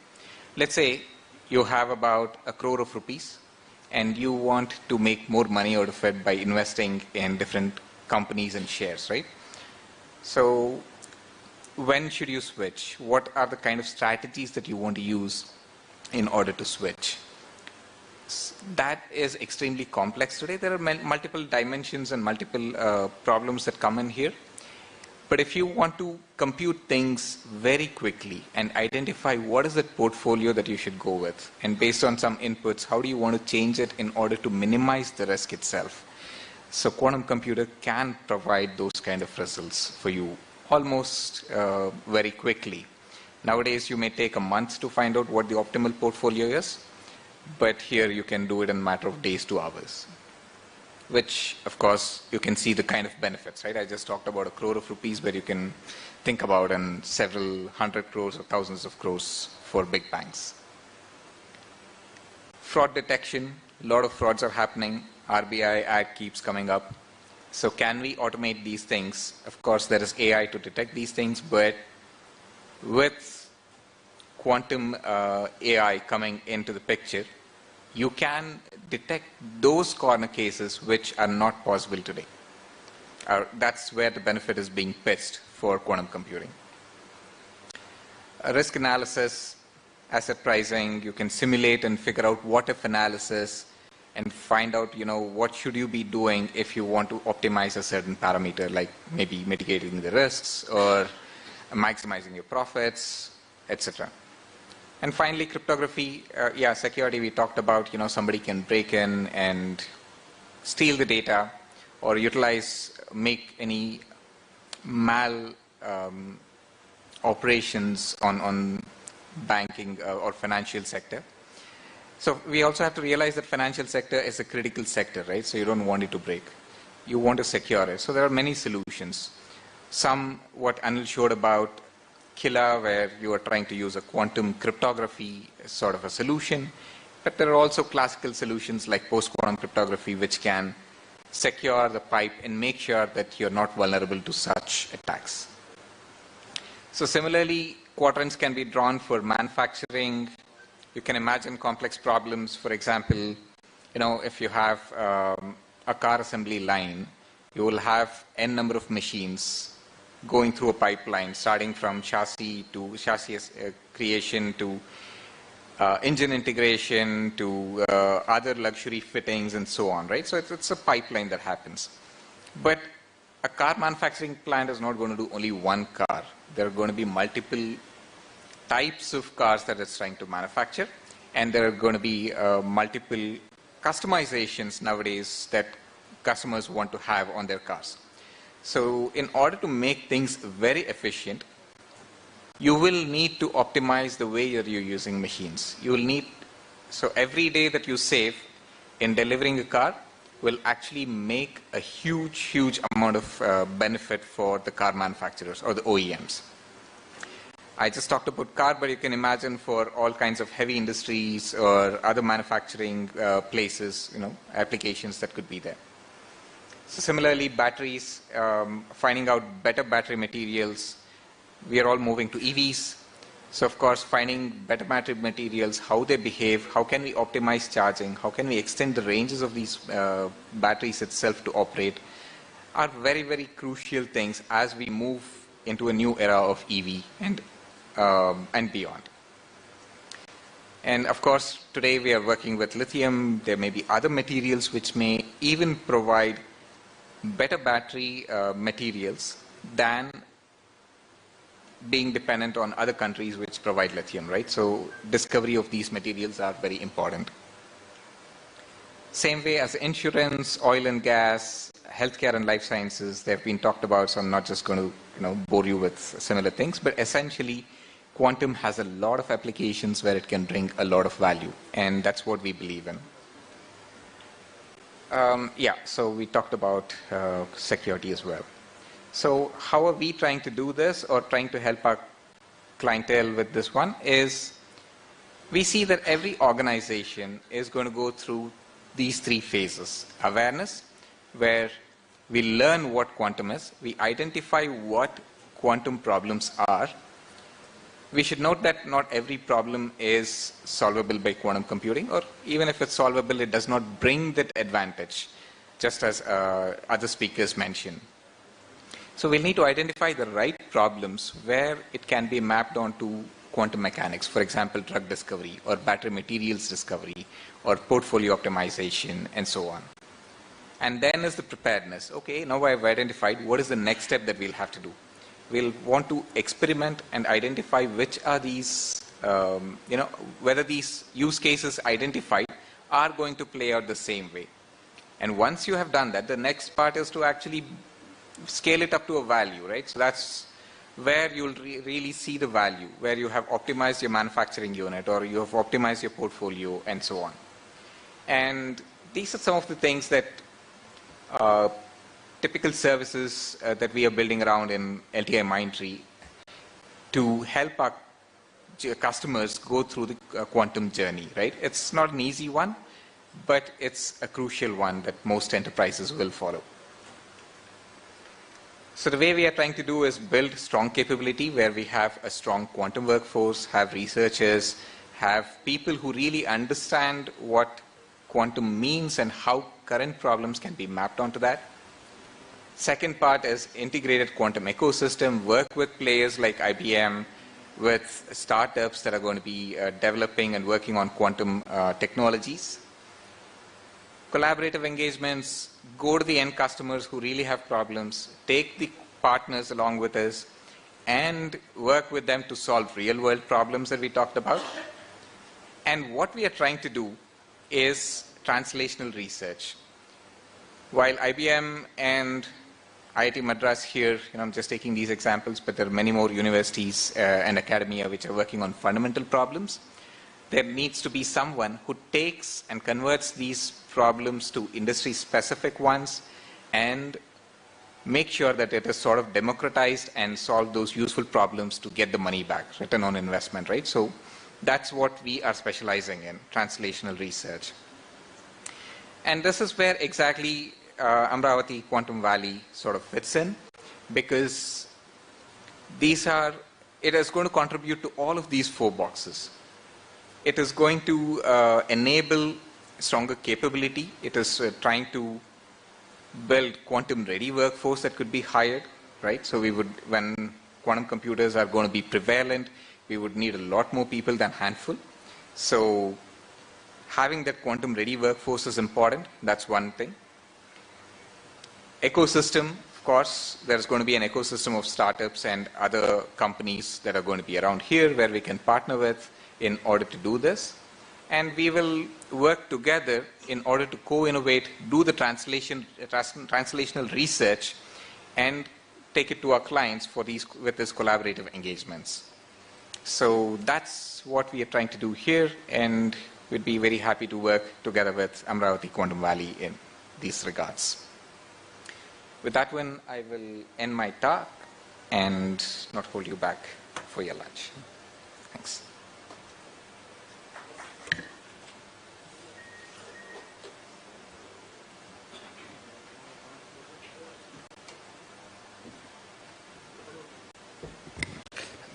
Let's say you have about 1 crore of rupees and you want to make more money out of it by investing in different companies and shares, right? So when should you switch? What are the kind of strategies that you want to use in order to switch? That is extremely complex today. There are multiple dimensions and multiple problems that come in here. But if you want to compute things very quickly and identify what is the portfolio that you should go with, and based on some inputs, how do you want to change it in order to minimize the risk itself? So quantum computer can provide those kind of results for you almost very quickly. Nowadays, you may take a month to find out what the optimal portfolio is, but here you can do it in a matter of days to hours, which, of course, you can see the kind of benefits, right? I just talked about 1 crore of rupees, where you can think about in several hundred crores or thousands of crores for big banks. Fraud detection, a lot of frauds are happening. RBI Act keeps coming up. So can we automate these things? Of course, there is AI to detect these things, but with quantum AI coming into the picture, you can detect those corner cases which are not possible today. That's where the benefit is being pitched for quantum computing. Risk analysis, asset pricing, you can simulate and figure out what-if analysis and find out, what should you be doing if you want to optimize a certain parameter, like maybe mitigating the risks or maximizing your profits, etc. And finally, cryptography, security we talked about, somebody can break in and steal the data or make any operations on banking or financial sector. So we also have to realize that financial sector is a critical sector, right? So you don't want it to break. You want to secure it. So there are many solutions. Some, what Anil showed about, Killa, where you are trying to use a quantum cryptography sort of a solution. But there are also classical solutions like post-quantum cryptography, which can secure the pipe and make sure that you're not vulnerable to such attacks. So similarly, quadrants can be drawn for manufacturing. You can imagine complex problems. For example, if you have a car assembly line, you will have n number of machines going through a pipeline, starting from chassis creation to engine integration to other luxury fittings and so on, right? So it's a pipeline that happens. But a car manufacturing plant is not going to do only one car. There are going to be multiple types of cars that it's trying to manufacture, and there are going to be multiple customizations nowadays that customers want to have on their cars. So in order to make things very efficient, you will need to optimize the way you're using machines. So every day that you save in delivering a car will actually make a huge amount of benefit for the car manufacturers or the OEMs. I just talked about car, but you can imagine for all kinds of heavy industries or other manufacturing places, applications that could be there. So similarly, batteries, finding out better battery materials. We are all moving to EVs. So of course, finding better battery materials, how they behave, how can we optimize charging, how can we extend the ranges of these batteries itself to operate, are very crucial things as we move into a new era of EV and beyond. And of course, today we are working with lithium. There may be other materials which may even provide better battery materials than being dependent on other countries which provide lithium, right? So discovery of these materials are very important. Same way as insurance, oil and gas, healthcare and life sciences, they've been talked about, so I'm not just going to bore you with similar things, but essentially quantum has a lot of applications where it can bring a lot of value, and that's what we believe in. So we talked about security as well. So how are we trying to do this, or trying to help our clientele with this one, is we see that every organization is going to go through these three phases. Awareness, where we learn what quantum is, we identify what quantum problems are. We should note that not every problem is solvable by quantum computing, or even if it's solvable, it does not bring that advantage, just as other speakers mentioned. So we'll need to identify the right problems where it can be mapped onto quantum mechanics, for example, drug discovery, or battery materials discovery, or portfolio optimization, and so on. And then is the preparedness. Okay, now I've identified what is the next step that we'll have to do. We'll want to experiment and identify which are these, whether these use cases identified are going to play out the same way. And once you have done that, the next part is to actually scale it up to a value, right? So that's where you'll really see the value, where you have optimized your manufacturing unit, or you have optimized your portfolio, and so on. And these are some of the things that typical services that we are building around in LTI Mindtree to help our customers go through the quantum journey, right? It's not an easy one, but it's a crucial one that most enterprises will follow. So the way we are trying to do is build strong capability where we have a strong quantum workforce, have researchers, have people who really understand what quantum means and how current problems can be mapped onto that. Second part is integrated quantum ecosystem, work with players like IBM, with startups that are going to be developing and working on quantum technologies. Collaborative engagements, go to the end customers who really have problems, take the partners along with us, and work with them to solve real-world problems that we talked about. And what we are trying to do is translational research. While IBM and IIT Madras here, I'm just taking these examples, but there are many more universities and academia which are working on fundamental problems. There needs to be someone who takes and converts these problems to industry-specific ones and make sure that it is sort of democratized and solve those useful problems to get the money back, return on investment, right? So that's what we are specializing in, translational research. And this is where exactly Amravati Quantum Valley sort of fits in, because it is going to contribute to all of these four boxes. It is going to enable stronger capability. It is trying to build quantum-ready workforce that could be hired, right? So when quantum computers are going to be prevalent, we would need a lot more people than handful. So having that quantum-ready workforce is important. That's one thing. Ecosystem, of course, there's going to be an ecosystem of startups and other companies that are going to be around here where we can partner with in order to do this. And we will work together in order to co-innovate, do the translational research, and take it to our clients with these collaborative engagements. So that's what we are trying to do here, and we'd be very happy to work together with Amravati Quantum Valley in these regards. With that one, I will end my talk and not hold you back for your lunch. Thanks.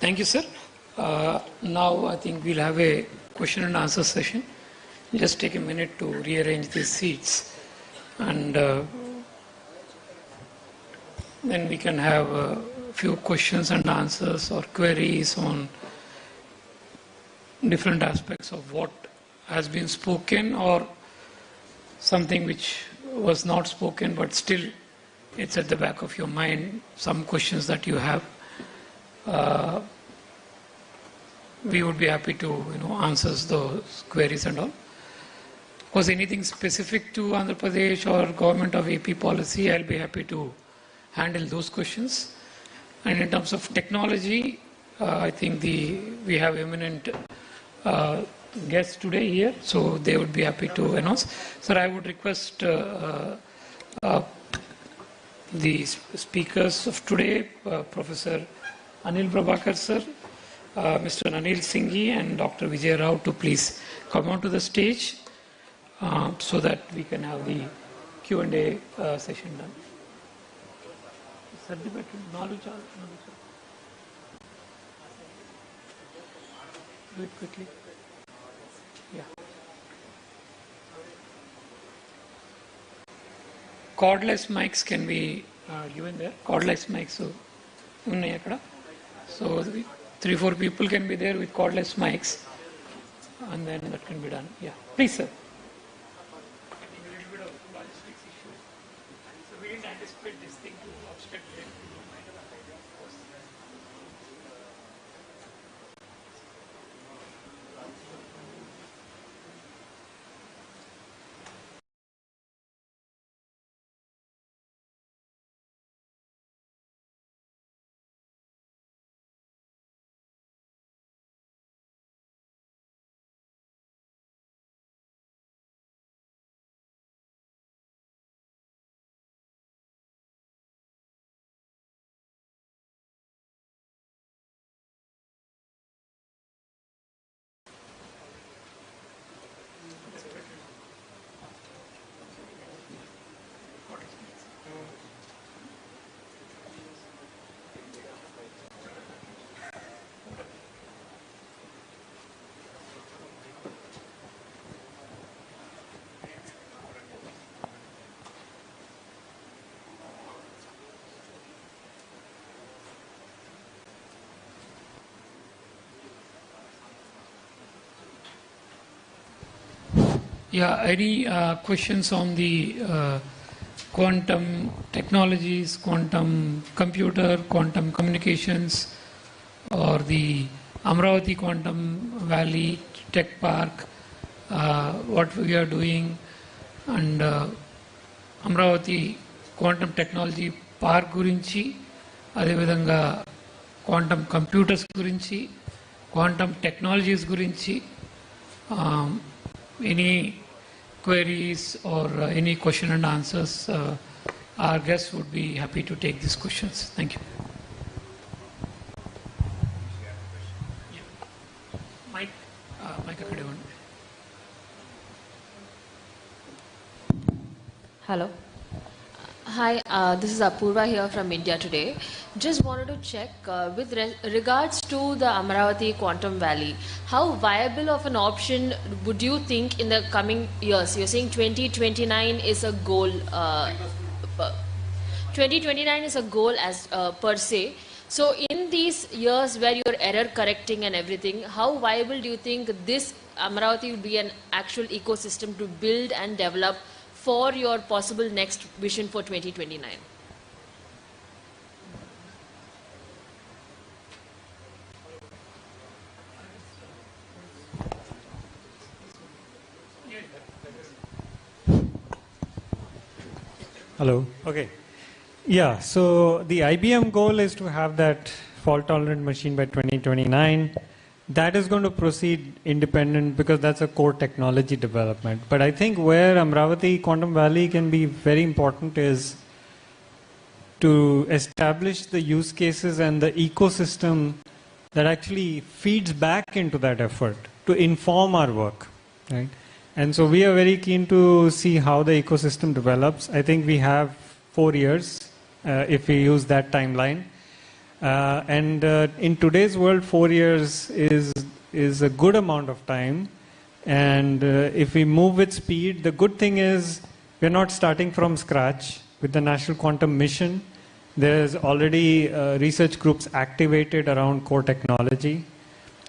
Thank you, sir. Now I think we'll have a question and answer session. Just take a minute to rearrange these seats, and then we can have a few questions and answers or queries on different aspects of what has been spoken or something which was not spoken, but still it's at the back of your mind, some questions that you have. We would be happy to answer those queries and all. course, anything specific to Andhra Pradesh or government of AP policy, I'll be happy to handle those questions. And in terms of technology, I think we have eminent guests today here, so they would be happy to announce. Sir, I would request the speakers of today, Professor Anil Prabhakar sir, Mr. Anil Singhi and Dr. Vijayawada to please come onto the stage so that we can have the Q&A session done. Do it quickly. Yeah. Cordless mics can be given there. Cordless mics. So 3-4 people can be there with cordless mics, and then that can be done. Yeah. Please, sir. So we didn't anticipate this thing to obstruct them. Yeah, any questions on the quantum technologies, quantum computer, quantum communications, or the Amravati Quantum Valley Tech Park, what we are doing, and Amravati Quantum Technology Park గురించి, అదేవిధంగా quantum computers గురించి, quantum technologies గురించి, any queries or any question and answers, our guests would be happy to take these questions. Thank you. Mike, akkade undu. Hello. Hi, this is Apurva here from India Today. Just wanted to check with regards to the Amravati Quantum Valley, how viable of an option would you think in the coming years? You're saying 2029 is a goal. 2029 is a goal as per se. So in these years where you're error correcting and everything, how viable do you think this Amravati would be an actual ecosystem to build and develop for your possible next vision for 2029? Hello. Okay. Yeah, so the IBM goal is to have that fault-tolerant machine by 2029. That is going to proceed independent because that's a core technology development. But I think where Amravati Quantum Valley can be very important is to establish the use cases and the ecosystem that actually feeds back into that effort to inform our work, right? And so we are very keen to see how the ecosystem develops. I think we have 4 years if we use that timeline. In today's world, 4 years is a good amount of time. And if we move with speed, the good thing is we're not starting from scratch. With the National Quantum Mission, there's already research groups activated around core technology.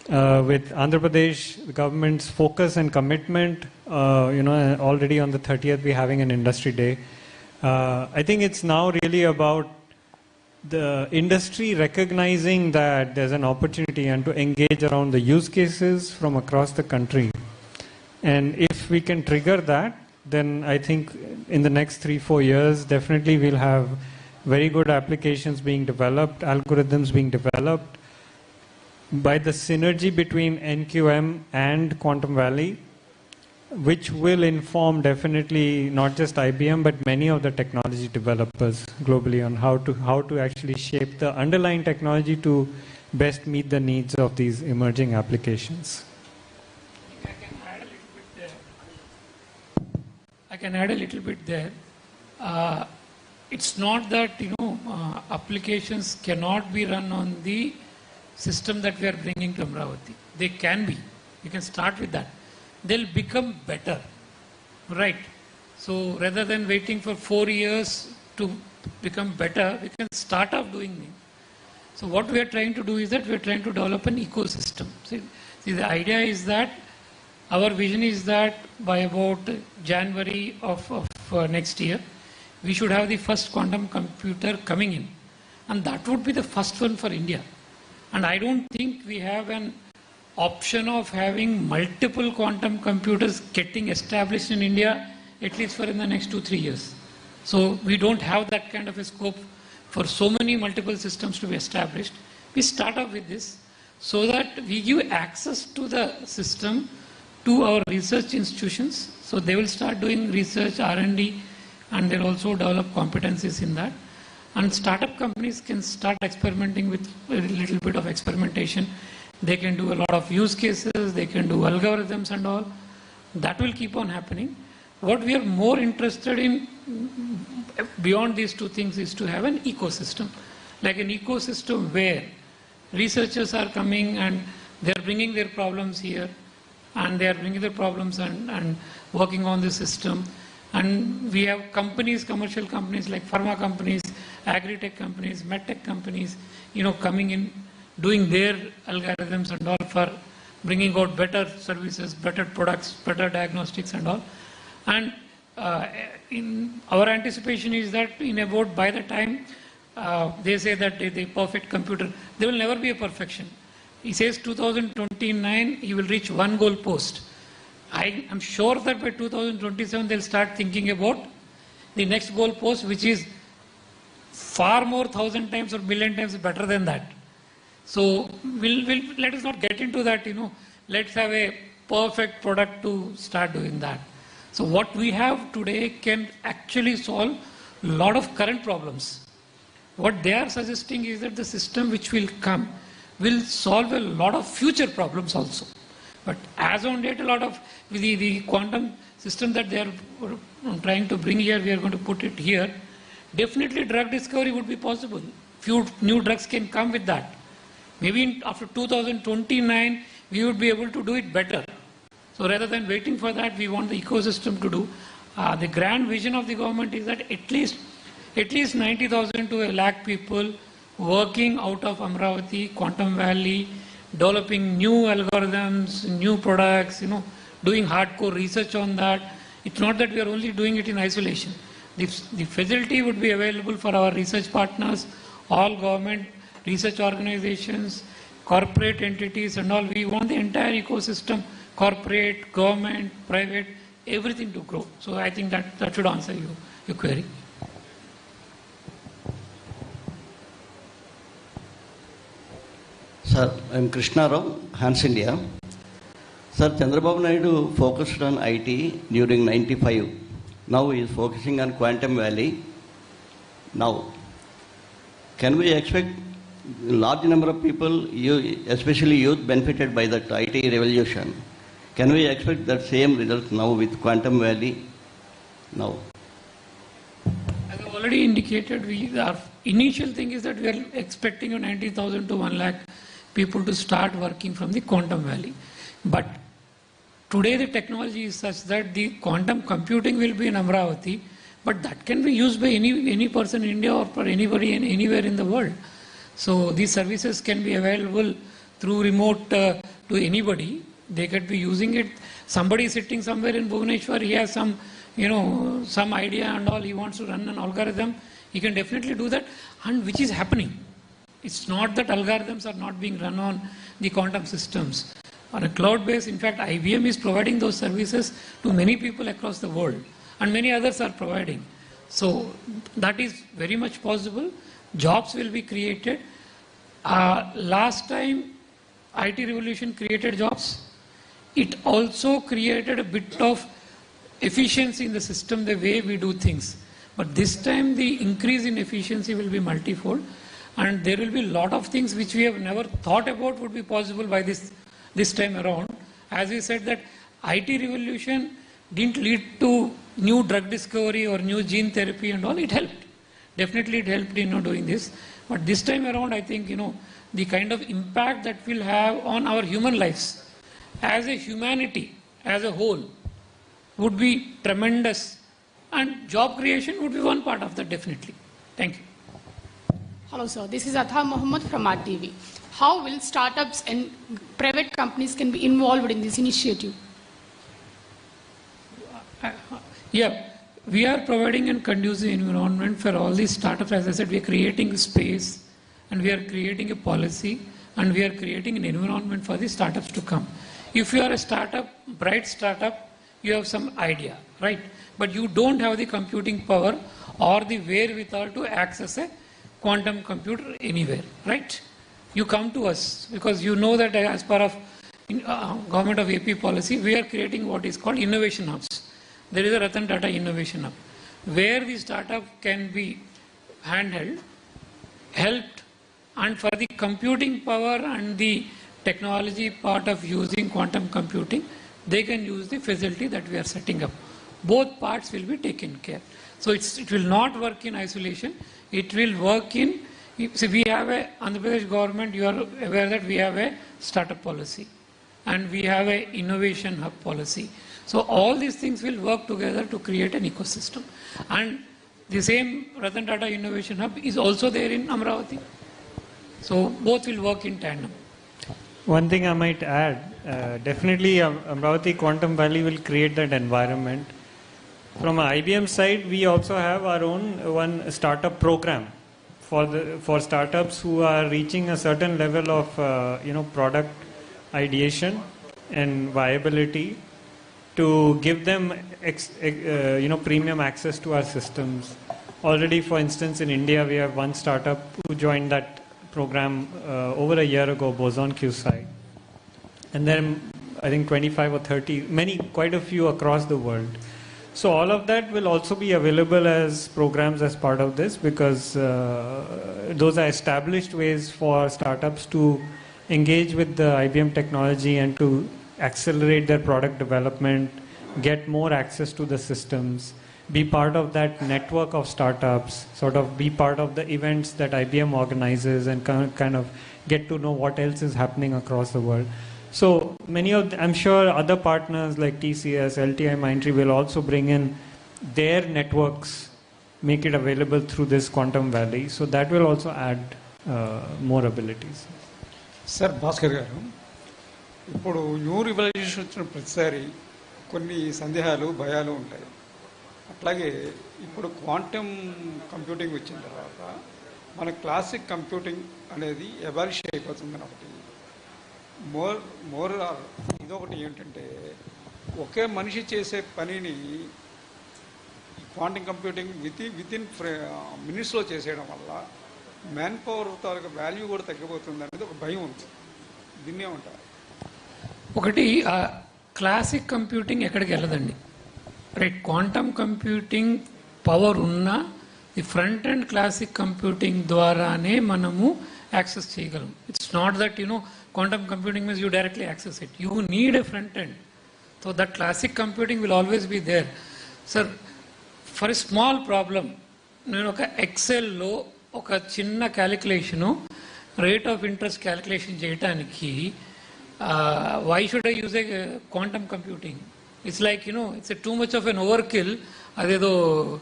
With Andhra Pradesh, the government's focus and commitment, already on the 30th, we're having an industry day. I think it's now really about the industry recognizing that there's an opportunity and to engage around the use cases from across the country. And if we can trigger that, then I think in the next 3-4 years, definitely we'll have very good applications being developed, algorithms being developed. By the synergy between NQM and Quantum Valley, which will inform definitely not just IBM but many of the technology developers globally on how to actually shape the underlying technology to best meet the needs of these emerging applications. I can add a little bit there. It's not that applications cannot be run on the system that we are bringing to Amravati. They can be. You can start with that. They'll become better, right? So rather than waiting for 4 years to become better, we can start off doing things. So what we are trying to do is that we are trying to develop an ecosystem. See, the idea is that our vision is that by about January of next year, we should have the first quantum computer coming in. And that would be the first one for India. And I don't think we have an option of having multiple quantum computers getting established in India, at least for in the next 2-3 years. So we don't have that kind of a scope for so many multiple systems to be established. We start off with this so that we give access to the system to our research institutions. So they will start doing research, R&D, and they'll also develop competencies in that. And startup companies can start experimenting with a little bit of experimentation. They can do a lot of use cases, they can do algorithms and all. That will keep on happening. What we are more interested in beyond these two things is to have an ecosystem. Like an ecosystem where researchers are coming and they are bringing their problems here and they are bringing their problems and working on the system. And we have companies, commercial companies like pharma companies, agri-tech companies, medtech companies, coming in, doing their algorithms and all for bringing out better services, better products, better diagnostics and all. And in our anticipation is that by the time they say that the perfect computer, there will never be a perfection. He says 2029 he will reach one goal post. I am sure that by 2027 they'll start thinking about the next goal post, which is far more 1,000 times or million times better than that. So let us not get into that, let's have a perfect product to start doing that. So what we have today can actually solve a lot of current problems. What they are suggesting is that the system which will come will solve a lot of future problems also. But as on date, a lot of the quantum system that they are trying to bring here, we are going to put it here. Definitely drug discovery would be possible. Few new drugs can come with that. Maybe after 2029, we would be able to do it better. So rather than waiting for that, we want the ecosystem to do. The grand vision of the government is that at least 90,000 to 1 lakh people working out of Amravati, Quantum Valley, developing new algorithms, new products, doing hardcore research on that. It's not that we are only doing it in isolation. The facility would be available for our research partners, all government research organizations, corporate entities and all. We want the entire ecosystem, corporate, government, private, everything to grow. So I think that should answer your query. Sir, I am Krishna Rao, Hans India. Sir, Chandrababu Naidu focused on IT during 95. Now he is focusing on Quantum Valley. Now, can we expect large number of people, especially youth, benefited by that IT revolution? Can we expect that same result now with Quantum Valley? Now, as I already indicated, our initial thing is that we are expecting 90,000 to 1 lakh people to start working from the Quantum Valley. But today the technology is such that the quantum computing will be in Amravati, but that can be used by any person in India or for anybody anywhere in the world. So these services can be available through remote to anybody. They could be using it. Somebody sitting somewhere in Bhubaneswar, he has some idea and all, he wants to run an algorithm, he can definitely do that, and which is happening. It's not that algorithms are not being run on the quantum systems. On a cloud base, in fact, IBM is providing those services to many people across the world, and many others are providing. So that is very much possible. Jobs will be created. Last time, IT revolution created jobs. It also created a bit of efficiency in the system, the way we do things. But this time, the increase in efficiency will be multifold, and there will be a lot of things which we have never thought about would be possible by this time around. As we said that IT revolution didn't lead to new drug discovery or new gene therapy and all. It helped. Definitely it helped in doing this. But this time around, I think, the kind of impact that will have on our human lives as a humanity, as a whole, would be tremendous. And job creation would be one part of that, definitely. Thank you. Hello, sir. This is Atha Mohammed from RTV. How will startups and private companies can be involved in this initiative? Yeah, we are providing a conducive environment for all these startups. As I said, we are creating space, and we are creating a policy, and we are creating an environment for the startups to come. If you are a startup, bright startup, you have some idea, right? But you don't have the computing power or the wherewithal to access a quantum computer anywhere, right? You come to us because you know that as part of government of AP policy, we are creating what is called innovation hubs. There is a Ratan Tata Innovation Hub, where the startup can be handheld, helped, and for the computing power and the technology part of using quantum computing, they can use the facility that we are setting up. Both parts will be taken care. So it will not work in isolation. It will work in, see, we have a, Andhra Pradesh government, you are aware that we have a startup policy and we have a innovation hub policy. So all these things will work together to create an ecosystem. And the same Ratan Tata Innovation Hub is also there in Amravati. So both will work in tandem. One thing I might add, definitely Amravati Quantum Valley will create that environment. From an IBM side, we also have our own one startup program for startups who are reaching a certain level of product ideation and viability, to give them premium access to our systems. Already, for instance, in India, we have one startup who joined that program over a year ago, Boson QSci. And then I think 25 or 30, quite a few across the world. So all of that will also be available as programs as part of this, because those are established ways for startups to engage with the IBM technology and to accelerate their product development, get more access to the systems, be part of that network of startups, sort of be part of the events that IBM organizes, and kind of get to know what else is happening across the world. So I'm sure other partners like TCS, LTI, Mindtree will also bring in their networks, make it available through this Quantum Valley. So that will also add more abilities. Sir, Bhaskar garu, ఇప్పుడు new revolution వచ్చిన ప్రతిసారి కొన్ని సందేహాలు భయాలు ఉంటాయి. అట్లాగే ఇప్పుడు quantum computing వచ్చిన తర్వాత మన క్లాసిక్ కంప్యూటింగ్ అనేది ఎబాలిష్ అయిపోతుంది. ఒకటి మోర్ ఇదొకటి ఏంటంటే, ఒకే మనిషి చేసే పనిని క్వాంటమ్ కంప్యూటింగ్ వితిన్ మినిట్స్లో చేసేయడం వల్ల మ్యాన్ పవర్ తాలూకు వాల్యూ కూడా తగ్గిపోతుంది అనేది ఒక భయం ఉంది. దీన్నే ఉంటారు. ఒకటి క్లాసిక్ కంప్యూటింగ్ ఎక్కడికి వెళ్ళదండి, రైట్? క్వాంటమ్ కంప్యూటింగ్ పవర్ ఉన్నా the front and classic computing ద్వారానే మనము యాక్సెస్ చేయగలం. It's not that quantum computing means you directly access it. You need a front end. So that classic computing will always be there. Sir, for a small problem, oka Excel lo oka chinna calculation, rate of interest calculation cheyadaniki why should I use a quantum computing? It's like, it's too much of an overkill. Adedo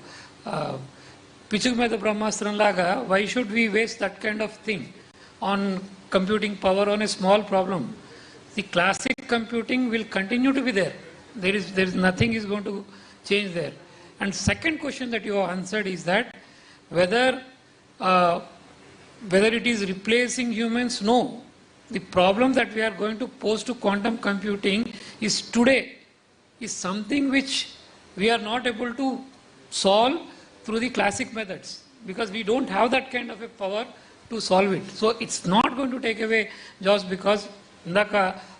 pichuk meda brahmastram laga, why should we waste that kind of thing on computing power on a small problem? The classic computing will continue to be there. There is nothing is going to change there. And second question that you have answered is that whether it is replacing humans, no. The problem that we are going to pose to quantum computing is today is something which we are not able to solve through the classic methods because we don't have that kind of a power to solve it. So it's not going to take away jobs because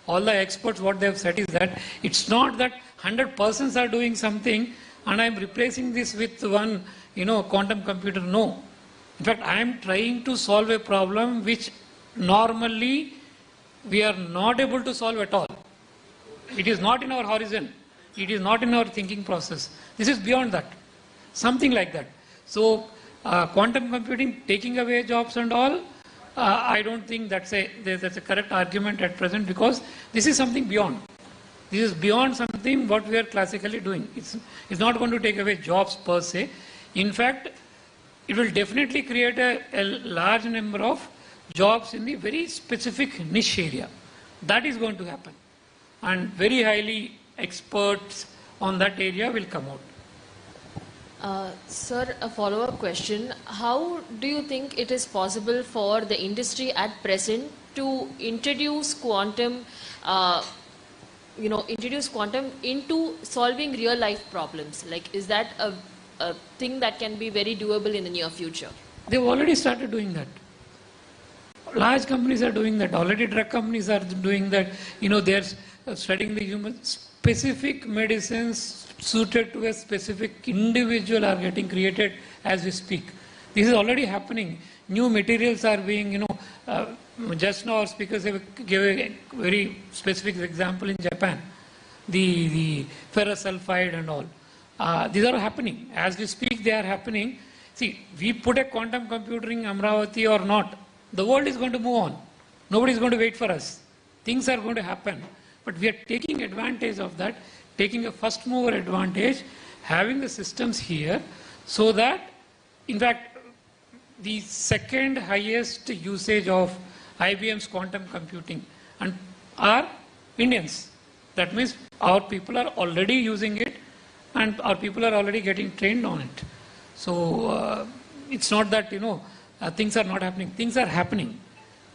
all the experts, what they have said is that it's not that 100 persons are doing something and I'm replacing this with one, quantum computer. No. In fact, I am trying to solve a problem which normally we are not able to solve at all. It is not in our horizon. It is not in our thinking process. This is beyond that. Something like that. So, quantum computing taking away jobs and all, I don't think that's a correct argument at present because this is something beyond. This is beyond something what we are classically doing. It's not going to take away jobs per se. In fact, it will definitely create a large number of jobs in the very specific niche area. That is going to happen. And very highly experts on that area will come out. Sir, a follow-up question. How do you think it is possible for the industry at present to introduce quantum, introduce quantum into solving real-life problems? Like, is that a thing that can be very doable in the near future? They've already started doing that. Large companies are doing that. Already drug companies are doing that. They're studying the human specific medicines suited to a specific individual are getting created as we speak. This is already happening. New materials are being, just now our speakers gave a very specific example in Japan. The ferrous sulfide and all. These are happening. As we speak, they are happening. See, we put a quantum computer in Amravati or not, the world is going to move on. Nobody is going to wait for us. Things are going to happen. But we are taking advantage of that, taking a first mover advantage, having the systems here so that, in fact, the second highest usage of IBM's quantum computing are Indians. That means our people are already using it and our people are already getting trained on it. So it's not that, things are not happening. Things are happening.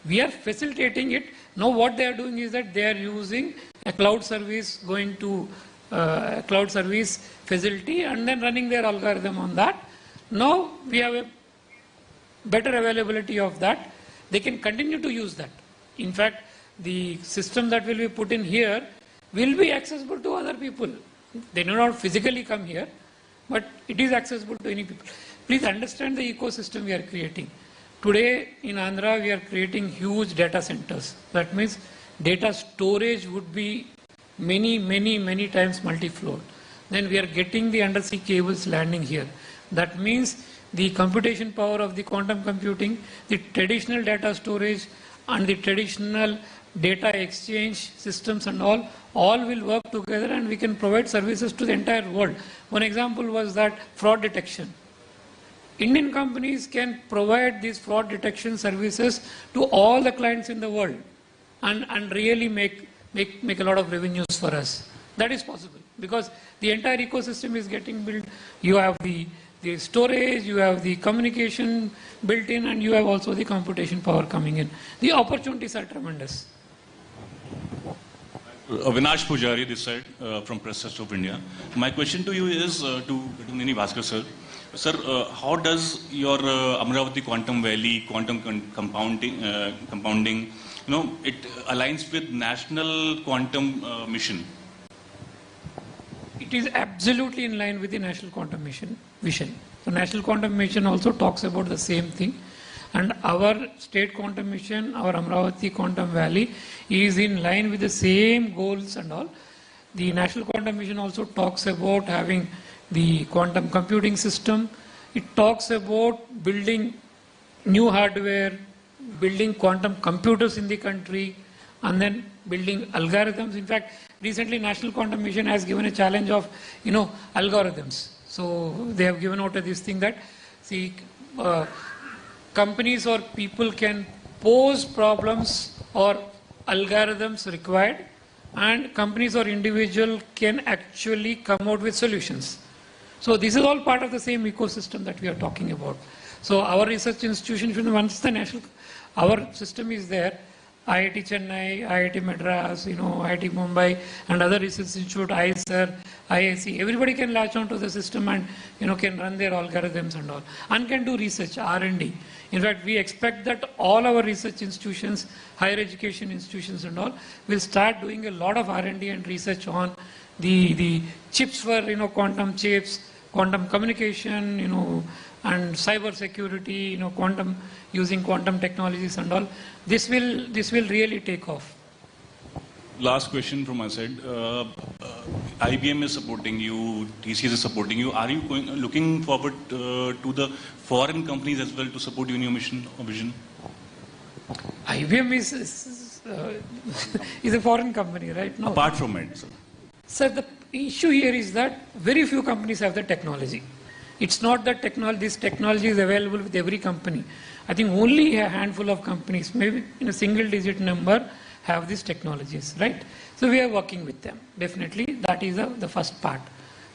We are facilitating it. Now what they are doing is that they are using a cloud service, going to a cloud service facility and then running their algorithm on that. Now we have a better availability of that. They can continue to use that. In fact, the system that will be put in here will be accessible to other people. They do not physically come here, but it is accessible to any people. Please understand the ecosystem we are creating. Today in Andhra, we are creating huge data centers. That means data storage would be many times multi-floored. Then we are getting the undersea cables landing here. That means the computation power of the quantum computing, the traditional data storage and the traditional data exchange systems and all will work together and we can provide services to the entire world. One example was that fraud detection. Indian companies can provide these fraud detection services to all the clients in the world and really make a lot of revenues for us. That is possible because the entire ecosystem is getting built. You have the storage, you have the communication built in, and you have also the computation power coming in. The opportunities are tremendous. Avinash Pujari this side from Press Trust of India. My question to you is to Nini Bhaskar sir. Sir, how does your Amravati Quantum Valley, quantum compounding, it aligns with National Quantum Mission? It is absolutely in line with the National Quantum Mission vision. So National Quantum Mission also talks about the same thing. And our state quantum mission, our Amravati Quantum Valley, is in line with the same goals and all. The National Quantum Mission also talks about having the quantum computing system. It talks about building new hardware, building quantum computers in the country, and then building algorithms. In fact, recently National Quantum Mission has given a challenge of, algorithms. So they have given out this thing that, see, companies or people can pose problems or algorithms required, and companies or individual can actually come out with solutions. So this is all part of the same ecosystem that we are talking about. So our research institution, once our system is there, IIT Chennai, IIT Madras, IIT Mumbai, and other research institute, ISER, IIC, everybody can latch onto the system and, can run their algorithms and all, and can do research, R&D. In fact, we expect that all our research institutions, higher education institutions and all, will start doing a lot of R&D and research on the chips for, quantum chips, quantum communication, and cyber security, quantum, using quantum technologies and all. This will really take off. Last question from my side. IBM is supporting you, TCS is supporting you. Are you looking forward to the foreign companies as well to support you in your mission or vision? IBM is a foreign company, right? No. Apart from it, sir. Sir, the issue here is that very few companies have the technology. It's not that this technology is available with every company. I think only a handful of companies, maybe in a single digit number, have these technologies, right? So we are working with them. Definitely, that is the first part.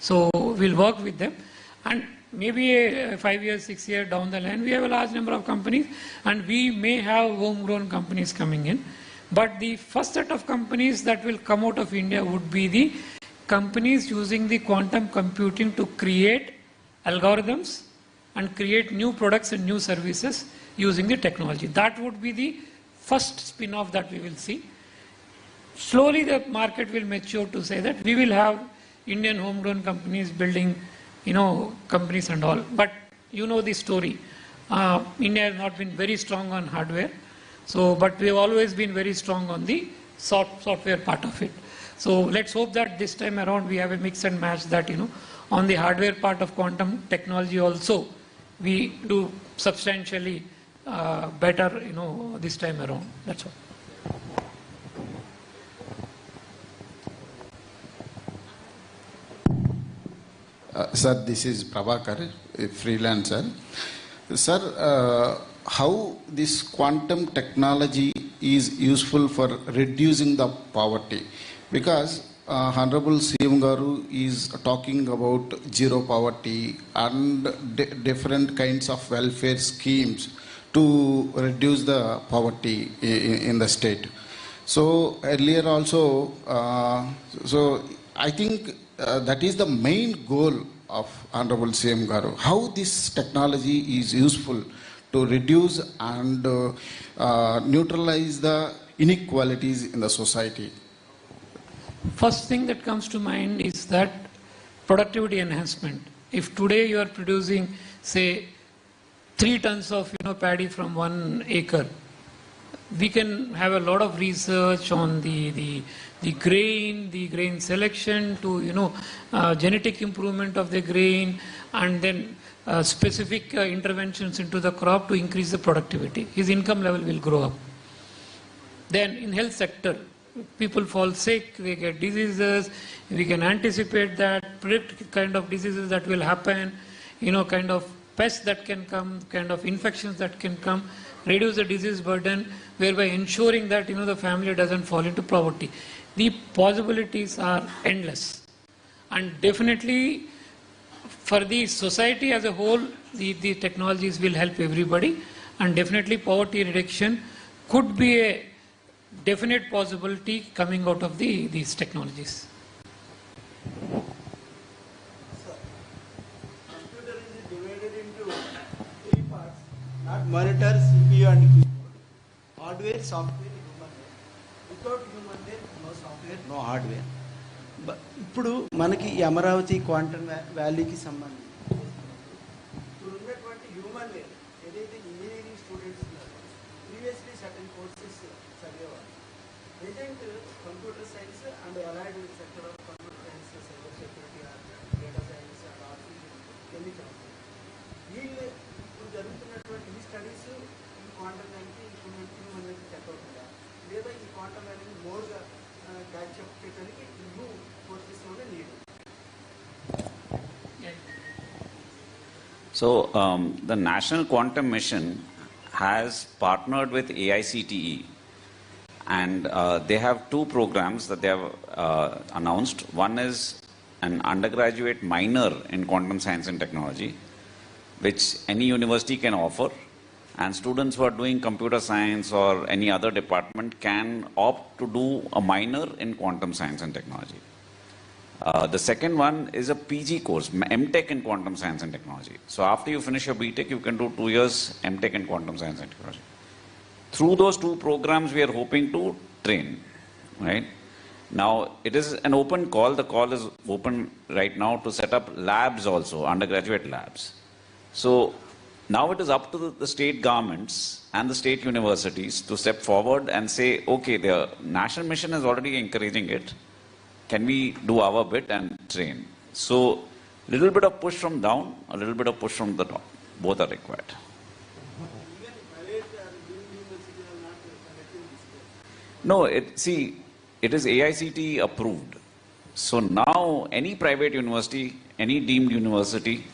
So we'll work with them. And maybe 5 years, 6 years down the line, we have a large number of companies, and we may have homegrown companies coming in. But the first set of companies that will come out of India would be the companies using the quantum computing to create algorithms and create new products and new services using the technology. That would be the first spin-off that we will see. Slowly the market will mature to say that we will have Indian homegrown companies building, companies and all. But you know the story. India has not been very strong on hardware. But we have always been very strong on the software part of it. So let's hope that this time around we have a mix and match that, on the hardware part of quantum technology also, we do substantially better, this time around. That's all. Sir, this is Prabhakar, a freelancer. Sir, how this quantum technology is useful for reducing the poverty? Because Honorable CM Garu is talking about zero poverty and different kinds of welfare schemes to reduce the poverty in the state. So earlier also, so I think that is the main goal of Honorable CM Garu. How this technology is useful to reduce and neutralize the inequalities in the society. First thing that comes to mind is that productivity enhancement. If today you are producing, say, 3 tons of paddy from 1 acre, we can have a lot of research on the grain selection to genetic improvement of the grain, and then specific interventions into the crop to increase the productivity. His income level will grow up. Then in health sector, people fall sick, they get diseases, we can anticipate that, predict kind of diseases that will happen, kind of pests that can come, kind of infections that can come, reduce the disease burden, whereby ensuring that the family doesn't fall into poverty. The possibilities are endless. And definitely for the society as a whole, the technologies will help everybody, and definitely poverty reduction could be a definite possibility coming out of these technologies. Computer is divided into 3 parts, not monitor, CPU and keyboard. Hardware, software, human layer. Without human layer, no software, no hardware. ఇప్పుడు మనకి ఈ Amaravati quantum వ్యాలీకి సంబంధించి ఇప్పుడు ఉన్నటువంటి human layer ఏదైతే engineering students ఉన్నారో previously certain courses చదివేవారు. Present computer science and allied sector of computer science, cyber security, data science and artificial intelligence, వీళ్ళు ఇప్పుడు జరుగుతున్నటువంటి ఈ స్టడీస్ ఈ క్వాంటమ్ వ్యాలీకి హ్యూమన్ లేయర్కి సెట్ అవుతుందా, లేదా ఈ క్వాంటమ్ వ్యాలీని మోర్గా క్యాచ్అప్ చేయడానికి న్యూ కోర్సెస్ లోనే need? So the National Quantum Mission has partnered with AICTE, and they have 2 programs that they have announced. One is an undergraduate minor in quantum science and technology, which any university can offer And students who are doing computer science or any other department can opt to do a minor in quantum science and technology. The second one is a PG course, MTech in quantum science and technology. So after you finish your BTech, you can do 2 years MTech in quantum science and technology. Through those two programs, we are hoping to train, right? Now, it is an open call. The call is open right now to set up labs also, undergraduate labs. So now it is up to the state governments and the state universities to step forward and say, okay, the national mission is already encouraging it. Can we do our bit and train? So, a little bit of push from down, a little bit of push from the top. Both are required. No, it is AICTE approved. So now any private university, any deemed university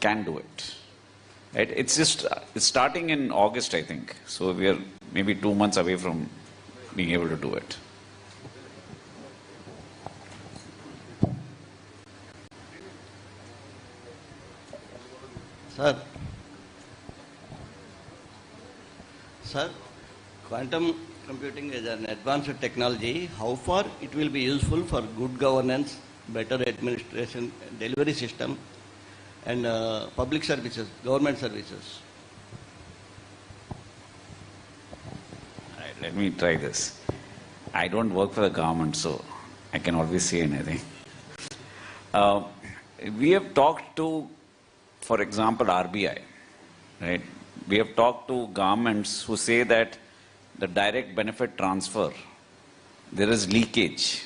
can do it. Right? It's starting in August, I think. So we are maybe 2 months away from being able to do it. Sir, quantum computing is an advanced technology. How far it will be useful for good governance, better administration, delivery system, and public services, government services? Right, let me try this. I don't work for the government, so I can always say anything. We have talked to, for example, RBI, right? We have talked to governments who say that the direct benefit transfer, there is leakage.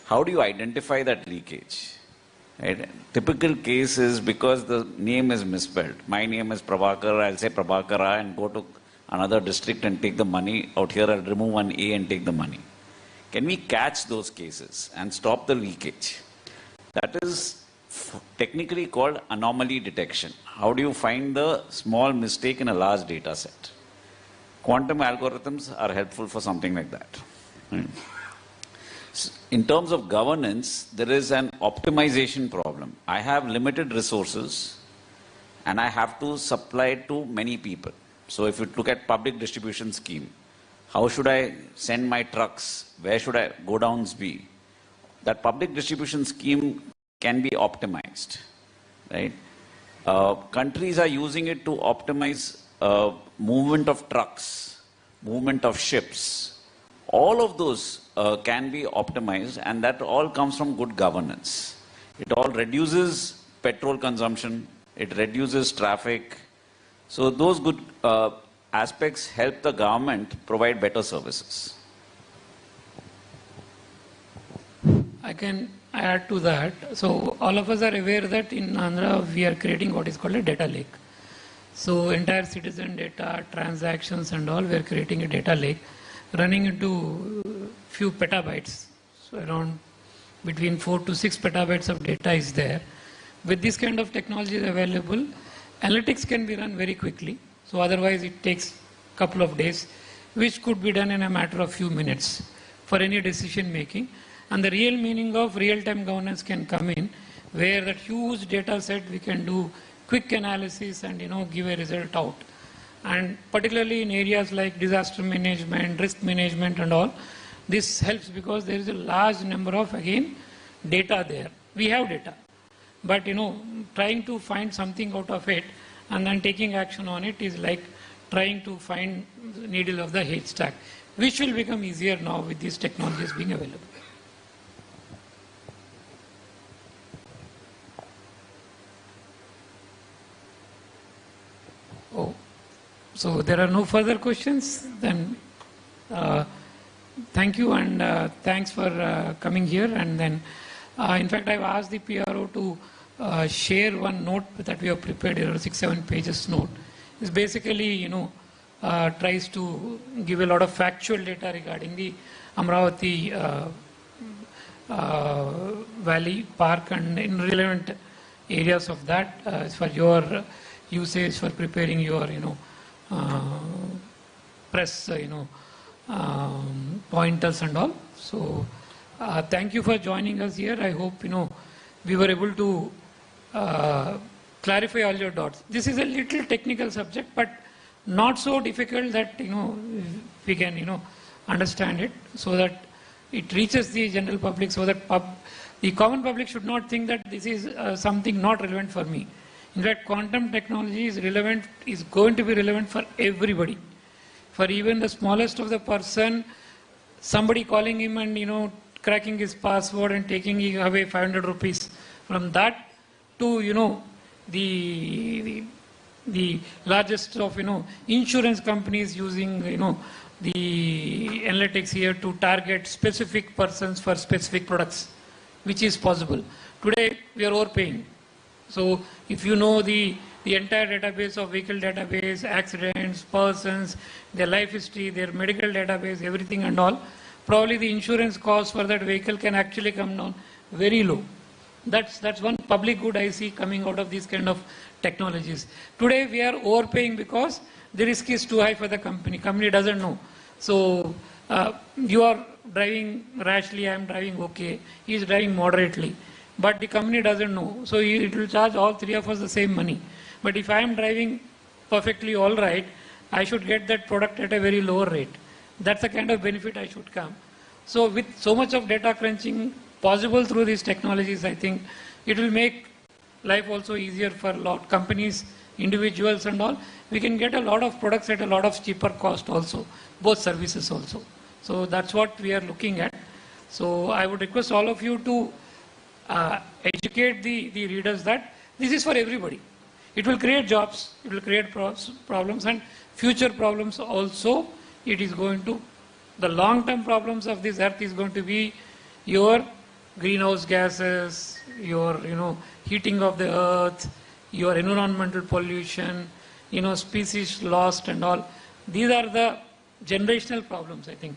How do you identify that leakage? Right? Typical case is because the name is misspelled. My name is Prabhakar, I'll say Prabhakara and go to another district and take the money. Out here I'll remove one A and take the money. Can we catch those cases and stop the leakage? That is technically called anomaly detection. How do you find the small mistake in a large data set? Quantum algorithms are helpful for something like that. In terms of governance, there is an optimization problem. I have limited resources and I have to supply it to many people. So if you look at public distribution scheme, how should I send my trucks? Where should I go downs be? That public distribution scheme can be optimized, right? Countries are using it to optimize movement of trucks, movement of ships. All of those can be optimized, and that all comes from good governance. It all reduces petrol consumption, it reduces traffic. So those good aspects help the government provide better services. I can add to that. So all of us are aware that in Andhra we are creating what is called a data lake. So entire citizen data, transactions and all, we are creating a data lake running into few petabytes. So around between 4 to 6 petabytes of data is there. With this kind of technology available, analytics can be run very quickly. So otherwise it takes a couple of days, which could be done in a matter of few minutes for any decision making. And the real meaning of real-time governance can come in, where that huge data set we can do quick analysis and give a result out. And particularly in areas like disaster management, risk management and all, this helps because there is a large number of, again, data there. We have data. But trying to find something out of it and then taking action on it is like trying to find the needle of the haystack, which will become easier now with these technologies being available. Oh, so there are no further questions? Then thank you and thanks for coming here. And then, in fact, I've asked the PRO to share one note that we have prepared here, 6-7 pages note. It's basically, tries to give a lot of factual data regarding the Amravati Valley Park and in relevant areas of that for your usage for preparing your, press, pointers and all. So, thank you for joining us here. I hope, we were able to clarify all your doubts. This is a little technical subject, but not so difficult that, we can, understand it so that it reaches the general public, so that the common public should not think that this is something not relevant for me. In fact, quantum technology is going to be relevant for everybody. For even the smallest of the person, somebody calling him and, cracking his password and taking away 500 rupees. From that to, the largest of, insurance companies using, the analytics here to target specific persons for specific products, which is possible. Today, we are overpaying. So, if you know the entire database of vehicle database, accidents, persons, their life history, their medical database, everything and all, probably the insurance cost for that vehicle can actually come down very low. That's one public good I see coming out of these kind of technologies. Today, we are overpaying because the risk is too high for the company. Company doesn't know. So, you are driving rashly, I am driving okay, he is driving moderately. But the company doesn't know. So, it will charge all three of us the same money. But if I am driving perfectly all right, I should get that product at a very lower rate. That's the kind of benefit I should come. So, with so much of data crunching possible through these technologies, I think it will make life also easier for a lot companies, individuals and all. We can get a lot of products at a lot of cheaper cost also, both services also. So that's what we are looking at. So I would request all of you to educate the readers that this is for everybody. It will create jobs, it will create problems and future problems also. It is going to, the long-term problems of this earth is going to be your greenhouse gases, your heating of the earth, your environmental pollution, species lost and all. These are the generational problems, I think.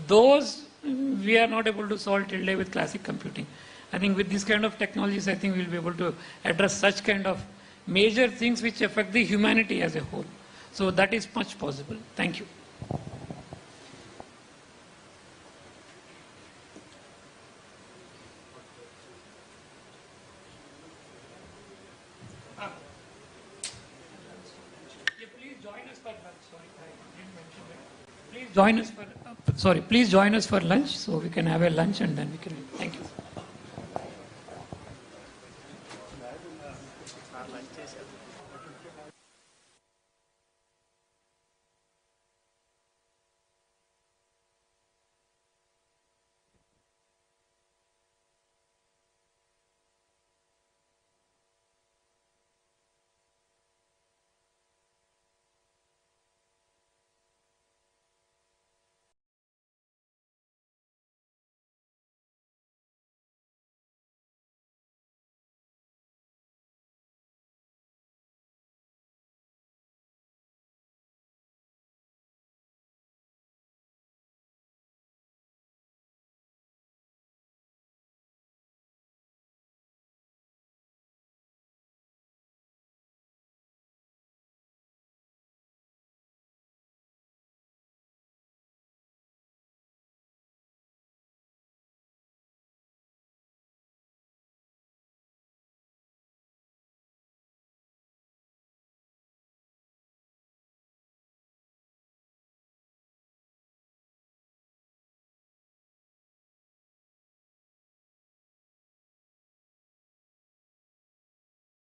Those we are not able to solve till today with classic computing. I think with this kind of technologies, I think we'll be able to address such kind of major things which affect the humanity as a whole. So that is much possible. Thank you. Please join us for lunch, so we can have a lunch and then we can. Thank you.